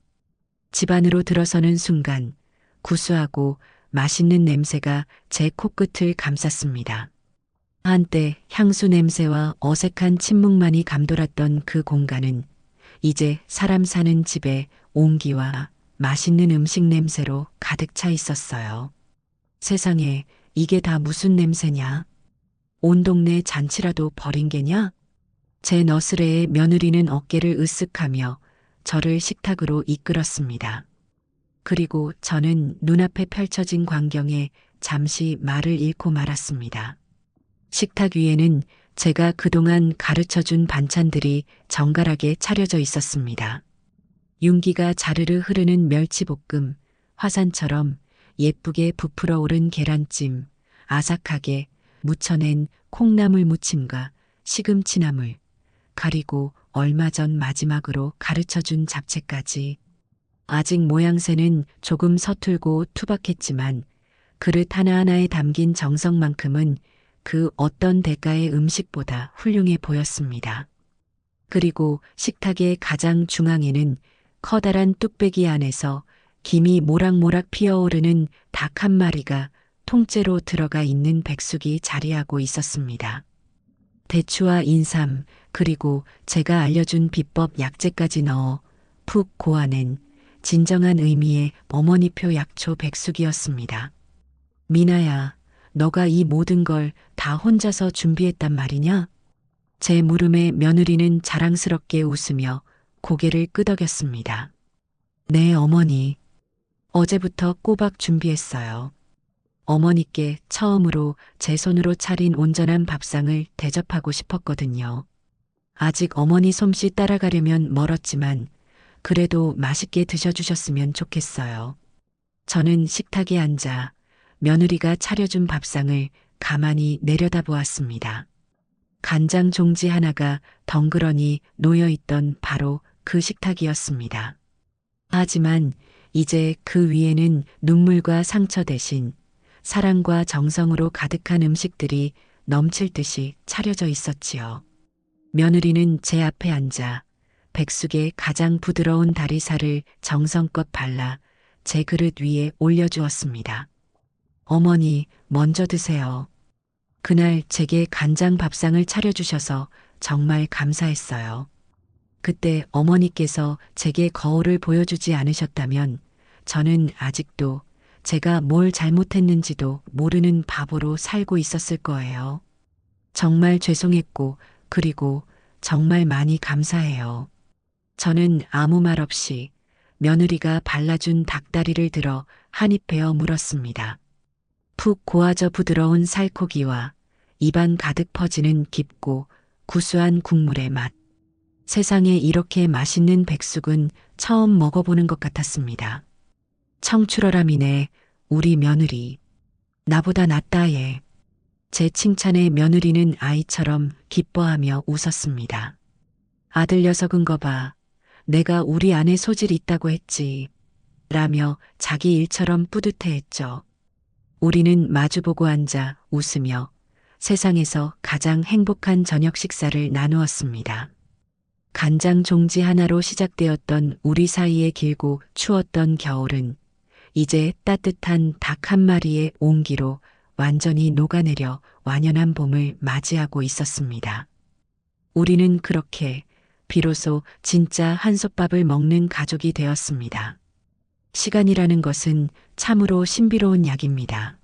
집 안으로 들어서는 순간 구수하고 맛있는 냄새가 제 코끝을 감쌌습니다. 한때 향수 냄새와 어색한 침묵만이 감돌았던 그 공간은 이제 사람 사는 집의 온기와 맛있는 음식 냄새로 가득 차 있었어요. 세상에 이게 다 무슨 냄새냐? 온 동네 잔치라도 벌인 게냐? 제 너스레의 며느리는 어깨를 으쓱하며 저를 식탁으로 이끌었습니다. 그리고 저는 눈앞에 펼쳐진 광경에 잠시 말을 잃고 말았습니다. 식탁 위에는 제가 그동안 가르쳐준 반찬들이 정갈하게 차려져 있었습니다. 윤기가 자르르 흐르는 멸치볶음, 화산처럼 예쁘게 부풀어 오른 계란찜, 아삭하게 무쳐낸 콩나물 무침과 시금치나물, 그리고 얼마 전 마지막으로 가르쳐준 잡채까지. 아직 모양새는 조금 서툴고 투박했지만 그릇 하나하나에 담긴 정성만큼은 그 어떤 대가의 음식보다 훌륭해 보였습니다. 그리고 식탁의 가장 중앙에는 커다란 뚝배기 안에서 김이 모락모락 피어오르는 닭 한 마리가 통째로 들어가 있는 백숙이 자리하고 있었습니다. 대추와 인삼, 그리고 제가 알려준 비법 약재까지 넣어 푹 고아낸 진정한 의미의 어머니표 약초 백숙이었습니다. 미나야, 너가 이 모든 걸 다 혼자서 준비했단 말이냐? 제 물음에 며느리는 자랑스럽게 웃으며 고개를 끄덕였습니다. 네, 어머니. 어제부터 꼬박 준비했어요. 어머니께 처음으로 제 손으로 차린 온전한 밥상을 대접하고 싶었거든요. 아직 어머니 솜씨 따라가려면 멀었지만 그래도 맛있게 드셔주셨으면 좋겠어요. 저는 식탁에 앉아 며느리가 차려준 밥상을 가만히 내려다보았습니다. 간장 종지 하나가 덩그러니 놓여있던 바로 그 식탁이었습니다. 하지만 이제 그 위에는 눈물과 상처 대신 사랑과 정성으로 가득한 음식들이 넘칠 듯이 차려져 있었지요. 며느리는 제 앞에 앉아 백숙의 가장 부드러운 다리살을 정성껏 발라 제 그릇 위에 올려주었습니다. 어머니, 먼저 드세요. 그날 제게 간장 밥상을 차려주셔서 정말 감사했어요. 그때 어머니께서 제게 거울을 보여주지 않으셨다면 저는 아직도 제가 뭘 잘못했는지도 모르는 바보로 살고 있었을 거예요. 정말 죄송했고, 그리고 정말 많이 감사해요. 저는 아무 말 없이 며느리가 발라준 닭다리를 들어 한 입 베어 물었습니다. 푹 고아져 부드러운 살코기와 입안 가득 퍼지는 깊고 구수한 국물의 맛. 세상에 이렇게 맛있는 백숙은 처음 먹어보는 것 같았습니다. 청출어람이네, 우리 며느리. 나보다 낫다 얘. 제 칭찬에 며느리는 아이처럼 기뻐하며 웃었습니다. 아들 녀석은 거 봐. 내가 우리 아내 소질 있다고 했지. 라며 자기 일처럼 뿌듯해했죠. 우리는 마주보고 앉아 웃으며 세상에서 가장 행복한 저녁 식사를 나누었습니다. 간장 종지 하나로 시작되었던 우리 사이의 길고 추웠던 겨울은 이제 따뜻한 닭 한 마리의 온기로 완전히 녹아내려 완연한 봄을 맞이하고 있었습니다. 우리는 그렇게 비로소 진짜 한솥밥을 먹는 가족이 되었습니다. 시간이라는 것은 참으로 신비로운 약입니다.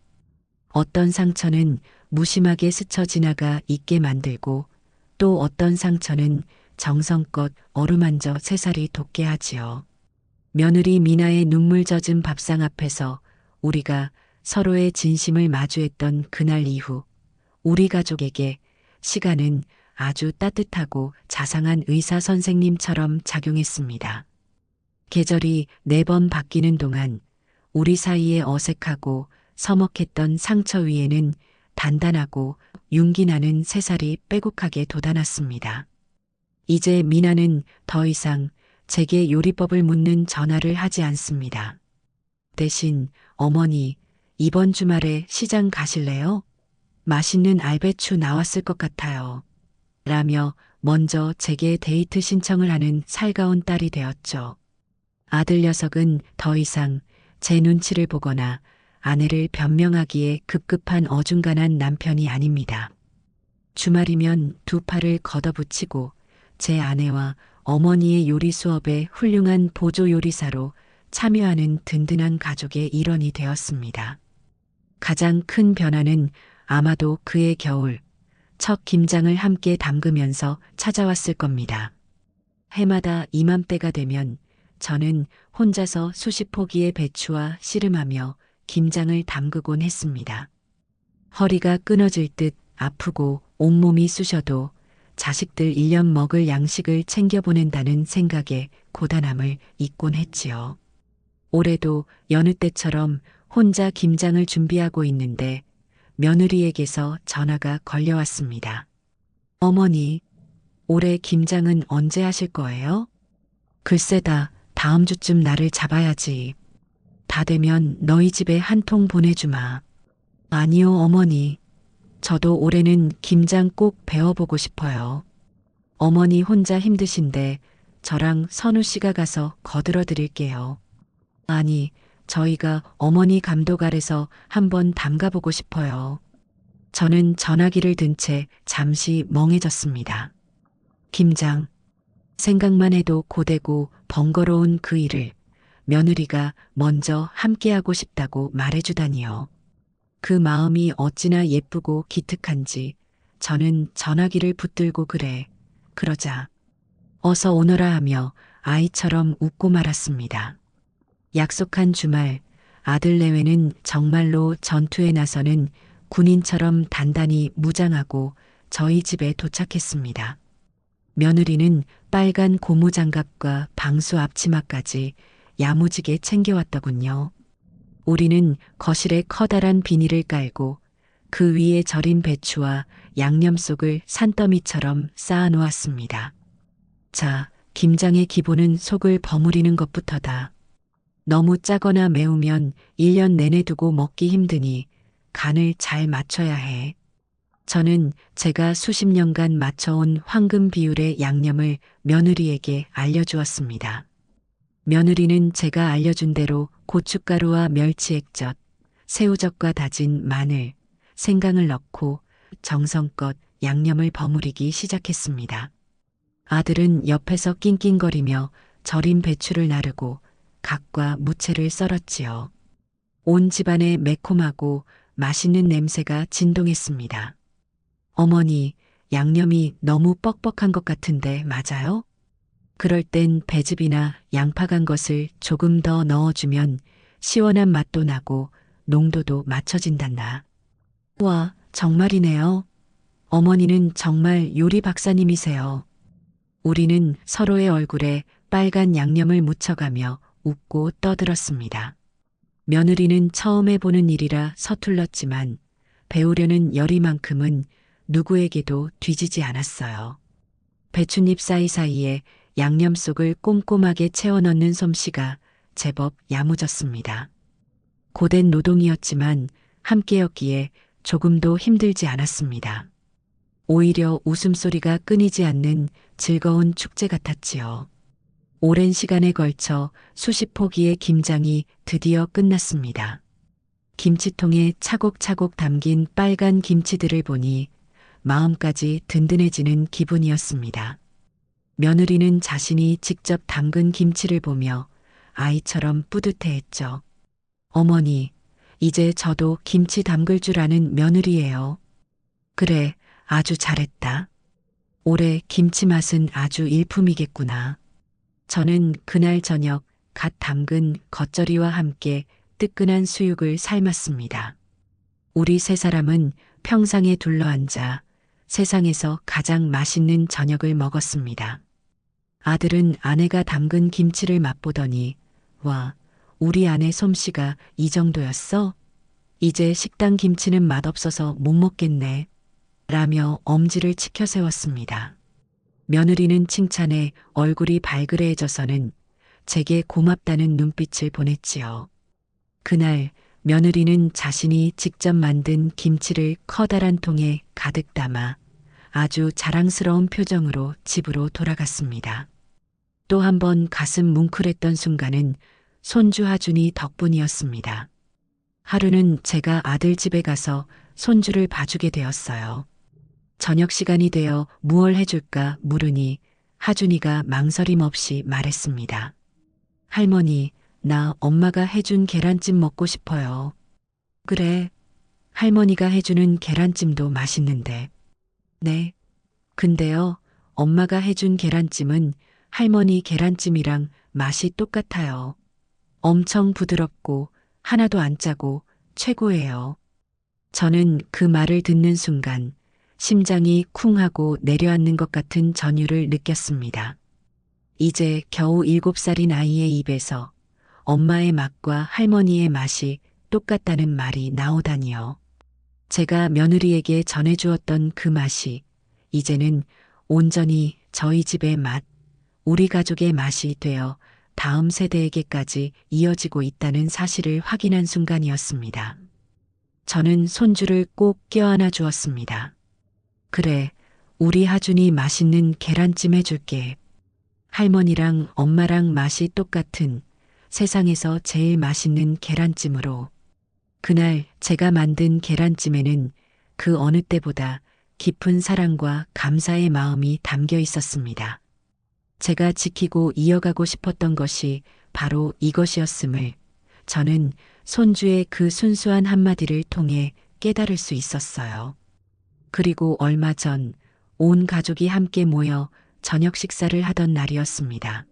어떤 상처는 무심하게 스쳐 지나가 잊게 만들고 또 어떤 상처는 정성껏 어루만져 새살이 돋게 하지요. 며느리 미나의 눈물 젖은 밥상 앞에서 우리가 서로의 진심을 마주했던 그날 이후 우리 가족에게 시간은 아주 따뜻하고 자상한 의사 선생님처럼 작용했습니다. 계절이 4번 바뀌는 동안 우리 사이에 어색하고 서먹했던 상처 위에는 단단하고 윤기 나는 새살이 빼곡하게 돋아났습니다. 이제 미나는 더 이상 제게 요리법을 묻는 전화를 하지 않습니다. 대신 어머니, 이번 주말에 시장 가실래요? 맛있는 알배추 나왔을 것 같아요. 라며 먼저 제게 데이트 신청을 하는 살가운 딸이 되었죠. 아들 녀석은 더 이상 제 눈치를 보거나 아내를 변명하기에 급급한 어중간한 남편이 아닙니다. 주말이면 2팔을 걷어붙이고 제 아내와 어머니의 요리 수업에 훌륭한 보조 요리사로 참여하는 든든한 가족의 일원이 되었습니다. 가장 큰 변화는 아마도 그의 겨울, 첫 김장을 함께 담그면서 찾아왔을 겁니다. 해마다 이맘때가 되면 저는 혼자서 수십 포기의 배추와 씨름하며 김장을 담그곤 했습니다. 허리가 끊어질 듯 아프고 온몸이 쑤셔도 자식들 1년 먹을 양식을 챙겨보낸다는 생각에 고단함을 잊곤 했지요. 올해도 여느 때처럼 혼자 김장을 준비하고 있는데 며느리에게서 전화가 걸려왔습니다. 어머니, 올해 김장은 언제 하실 거예요? 글쎄다, 다음 주쯤 날을 잡아야지. 다 되면 너희 집에 한 통 보내주마. 아니요, 어머니. 저도 올해는 김장 꼭 배워보고 싶어요. 어머니 혼자 힘드신데 저랑 선우 씨가 가서 거들어 드릴게요. 아니, 저희가 어머니 감독 아래서 한번 담가보고 싶어요. 저는 전화기를 든 채 잠시 멍해졌습니다. 김장. 생각만 해도 고되고 번거로운 그 일을 며느리가 먼저 함께하고 싶다고 말해주다니요. 그 마음이 어찌나 예쁘고 기특한지 저는 전화기를 붙들고 그러자 어서 오너라 하며 아이처럼 웃고 말았습니다. 약속한 주말 아들 내외는 정말로 전투에 나서는 군인처럼 단단히 무장하고 저희 집에 도착했습니다. 며느리는 빨간 고무장갑과 방수 앞치마까지 야무지게 챙겨왔더군요. 우리는 거실에 커다란 비닐을 깔고 그 위에 절인 배추와 양념 속을 산더미처럼 쌓아 놓았습니다. 자, 김장의 기본은 속을 버무리는 것부터다. 너무 짜거나 매우면 1년 내내 두고 먹기 힘드니 간을 잘 맞춰야 해. 저는 제가 수십 년간 맞춰온 황금 비율의 양념을 며느리에게 알려주었습니다. 며느리는 제가 알려준 대로 고춧가루와 멸치액젓, 새우젓과 다진 마늘, 생강을 넣고 정성껏 양념을 버무리기 시작했습니다. 아들은 옆에서 낑낑거리며 절인 배추를 나르고 각과 무채를 썰었지요. 온 집안에 매콤하고 맛있는 냄새가 진동했습니다. 어머니, 양념이 너무 뻑뻑한 것 같은데 맞아요? 그럴 땐 배즙이나 양파 간 것을 조금 더 넣어주면 시원한 맛도 나고 농도도 맞춰진단다. 우와, 정말이네요. 어머니는 정말 요리 박사님이세요. 우리는 서로의 얼굴에 빨간 양념을 묻혀가며 웃고 떠들었습니다. 며느리는 처음 해보는 일이라 서툴렀지만 배우려는 열의만큼은 누구에게도 뒤지지 않았어요. 배춧잎 사이사이에 양념 속을 꼼꼼하게 채워 넣는 솜씨가 제법 야무졌습니다. 고된 노동이었지만 함께였기에 조금도 힘들지 않았습니다. 오히려 웃음소리가 끊이지 않는 즐거운 축제 같았지요. 오랜 시간에 걸쳐 수십 포기의 김장이 드디어 끝났습니다. 김치통에 차곡차곡 담긴 빨간 김치들을 보니 마음까지 든든해지는 기분이었습니다. 며느리는 자신이 직접 담근 김치를 보며 아이처럼 뿌듯해했죠. 어머니, 이제 저도 김치 담글 줄 아는 며느리예요. 그래, 아주 잘했다. 올해 김치 맛은 아주 일품이겠구나. 저는 그날 저녁 갓 담근 겉절이와 함께 뜨끈한 수육을 삶았습니다. 우리 세 사람은 평상에 둘러앉아 세상에서 가장 맛있는 저녁을 먹었습니다. 아들은 아내가 담근 김치를 맛보더니 와, 우리 아내 솜씨가 이 정도였어? 이제 식당 김치는 맛없어서 못 먹겠네. 라며 엄지를 치켜 세웠습니다. 며느리는 칭찬에 얼굴이 발그레해져서는 제게 고맙다는 눈빛을 보냈지요. 그날 며느리는 자신이 직접 만든 김치를 커다란 통에 가득 담아 아주 자랑스러운 표정으로 집으로 돌아갔습니다. 또 한 번 가슴 뭉클했던 순간은 손주 하준이 덕분이었습니다. 하루는 제가 아들 집에 가서 손주를 봐주게 되었어요. 저녁 시간이 되어 무얼 해줄까 물으니 하준이가 망설임 없이 말했습니다. 할머니, 나 엄마가 해준 계란찜 먹고 싶어요. 그래, 할머니가 해주는 계란찜도 맛있는데. 네, 근데요, 엄마가 해준 계란찜은 할머니 계란찜이랑 맛이 똑같아요. 엄청 부드럽고 하나도 안 짜고 최고예요. 저는 그 말을 듣는 순간 심장이 쿵 하고 내려앉는 것 같은 전율을 느꼈습니다. 이제 겨우 7살인 아이의 입에서 엄마의 맛과 할머니의 맛이 똑같다는 말이 나오다니요. 제가 며느리에게 전해주었던 그 맛이 이제는 온전히 저희 집의 맛, 우리 가족의 맛이 되어 다음 세대에게까지 이어지고 있다는 사실을 확인한 순간이었습니다. 저는 손주를 꼭 껴안아 주었습니다. 그래, 우리 하준이 맛있는 계란찜 해줄게. 할머니랑 엄마랑 맛이 똑같은 세상에서 제일 맛있는 계란찜으로. 그날 제가 만든 계란찜에는 그 어느 때보다 깊은 사랑과 감사의 마음이 담겨 있었습니다. 제가 지키고 이어가고 싶었던 것이 바로 이것이었음을 저는 손주의 그 순수한 한마디를 통해 깨달을 수 있었어요. 그리고 얼마 전 온 가족이 함께 모여 저녁 식사를 하던 날이었습니다.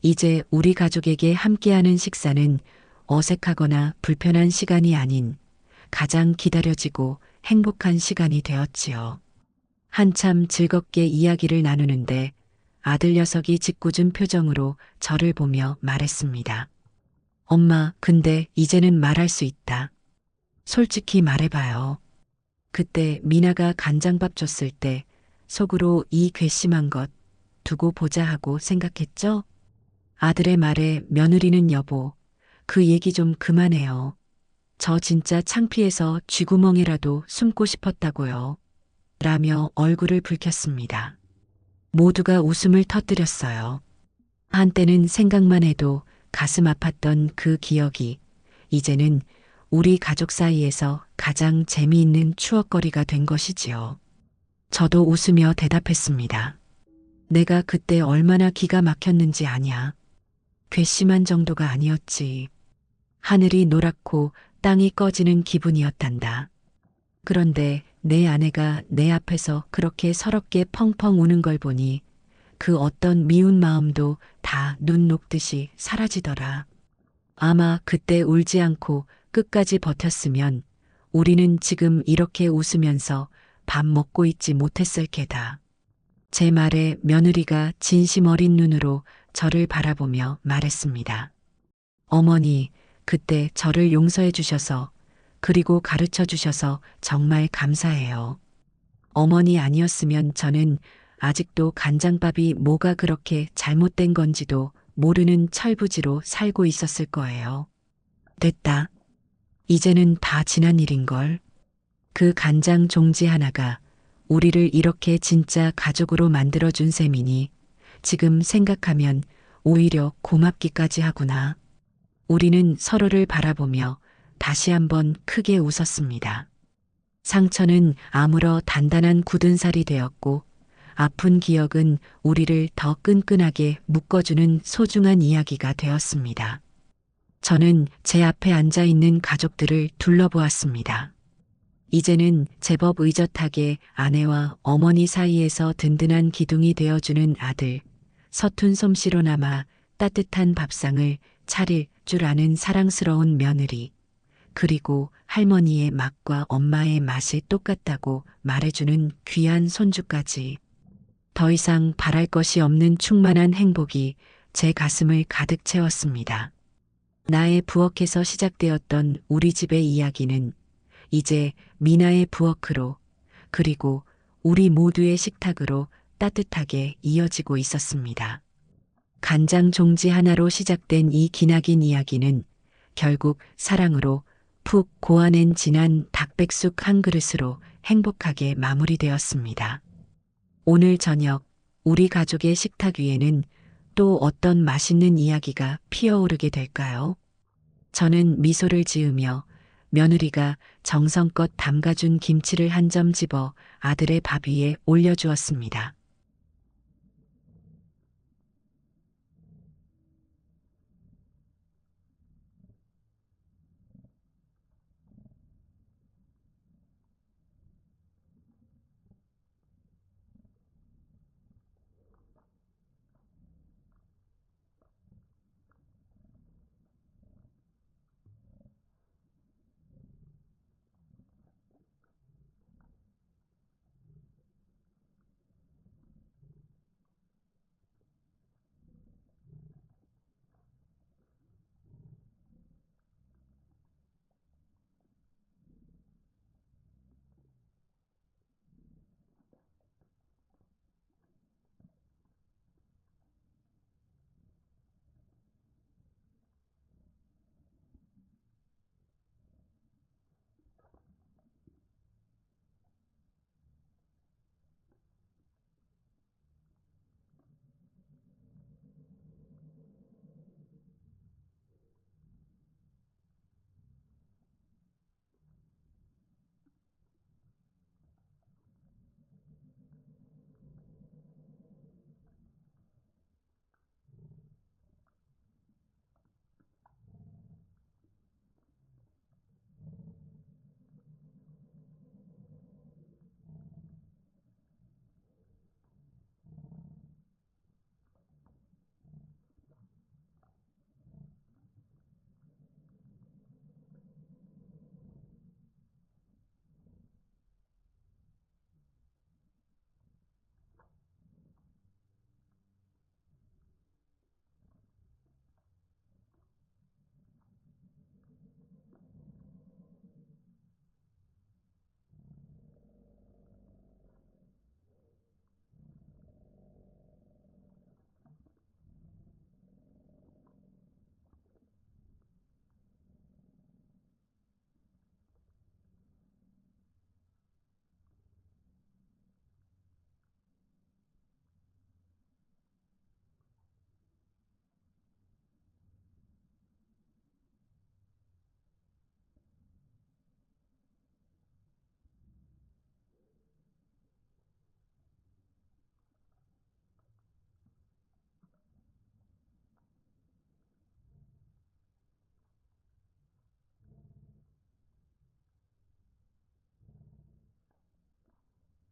이제 우리 가족에게 함께하는 식사는 어색하거나 불편한 시간이 아닌 가장 기다려지고 행복한 시간이 되었지요. 한참 즐겁게 이야기를 나누는데 아들 녀석이 짓궂은 표정으로 저를 보며 말했습니다. 엄마, 근데 이제는 말할 수 있다. 솔직히 말해봐요. 그때 미나가 간장밥 줬을 때 속으로 이 괘씸한 것 두고 보자 하고 생각했죠? 아들의 말에 며느리는 여보, 그 얘기 좀 그만해요. 저 진짜 창피해서 쥐구멍에라도 숨고 싶었다고요. 라며 얼굴을 붉혔습니다. 모두가 웃음을 터뜨렸어요. 한때는 생각만 해도 가슴 아팠던 그 기억이 이제는 우리 가족 사이에서 가장 재미있는 추억거리가 된 것이지요. 저도 웃으며 대답했습니다. 내가 그때 얼마나 기가 막혔는지 아냐. 괘씸한 정도가 아니었지. 하늘이 노랗고 땅이 꺼지는 기분이었단다. 그런데 내 아내가 내 앞에서 그렇게 서럽게 펑펑 우는 걸 보니 그 어떤 미운 마음도 다 눈 녹듯이 사라지더라. 아마 그때 울지 않고 끝까지 버텼으면 우리는 지금 이렇게 웃으면서 밥 먹고 있지 못했을 게다. 제 말에 며느리가 진심 어린 눈으로 저를 바라보며 말했습니다. 어머니, 그때 저를 용서해 주셔서 그리고 가르쳐 주셔서 정말 감사해요. 어머니 아니었으면 저는 아직도 간장밥이 뭐가 그렇게 잘못된 건지도 모르는 철부지로 살고 있었을 거예요. 됐다. 이제는 다 지난 일인걸. 그 간장 종지 하나가 우리를 이렇게 진짜 가족으로 만들어준 셈이니 지금 생각하면 오히려 고맙기까지 하구나. 우리는 서로를 바라보며 다시 한번 크게 웃었습니다. 상처는 아물어 단단한 굳은 살이 되었고 아픈 기억은 우리를 더 끈끈하게 묶어주는 소중한 이야기가 되었습니다. 저는 제 앞에 앉아 있는 가족들을 둘러보았습니다. 이제는 제법 의젓하게 아내와 어머니 사이에서 든든한 기둥이 되어주는 아들, 서툰 솜씨로나마 따뜻한 밥상을 차릴 줄 아는 사랑스러운 며느리, 그리고 할머니의 맛과 엄마의 맛이 똑같다고 말해주는 귀한 손주까지. 더 이상 바랄 것이 없는 충만한 행복이 제 가슴을 가득 채웠습니다. 나의 부엌에서 시작되었던 우리 집의 이야기는 이제 미나의 부엌으로 그리고 우리 모두의 식탁으로 따뜻하게 이어지고 있었습니다. 간장 종지 하나로 시작된 이 기나긴 이야기는 결국 사랑으로 푹 고아낸 진한 닭백숙 한 그릇으로 행복하게 마무리되었습니다. 오늘 저녁 우리 가족의 식탁 위에는 또 어떤 맛있는 이야기가 피어오르게 될까요? 저는 미소를 지으며 며느리가 정성껏 담가준 김치를 한 점 집어 아들의 밥 위에 올려주었습니다.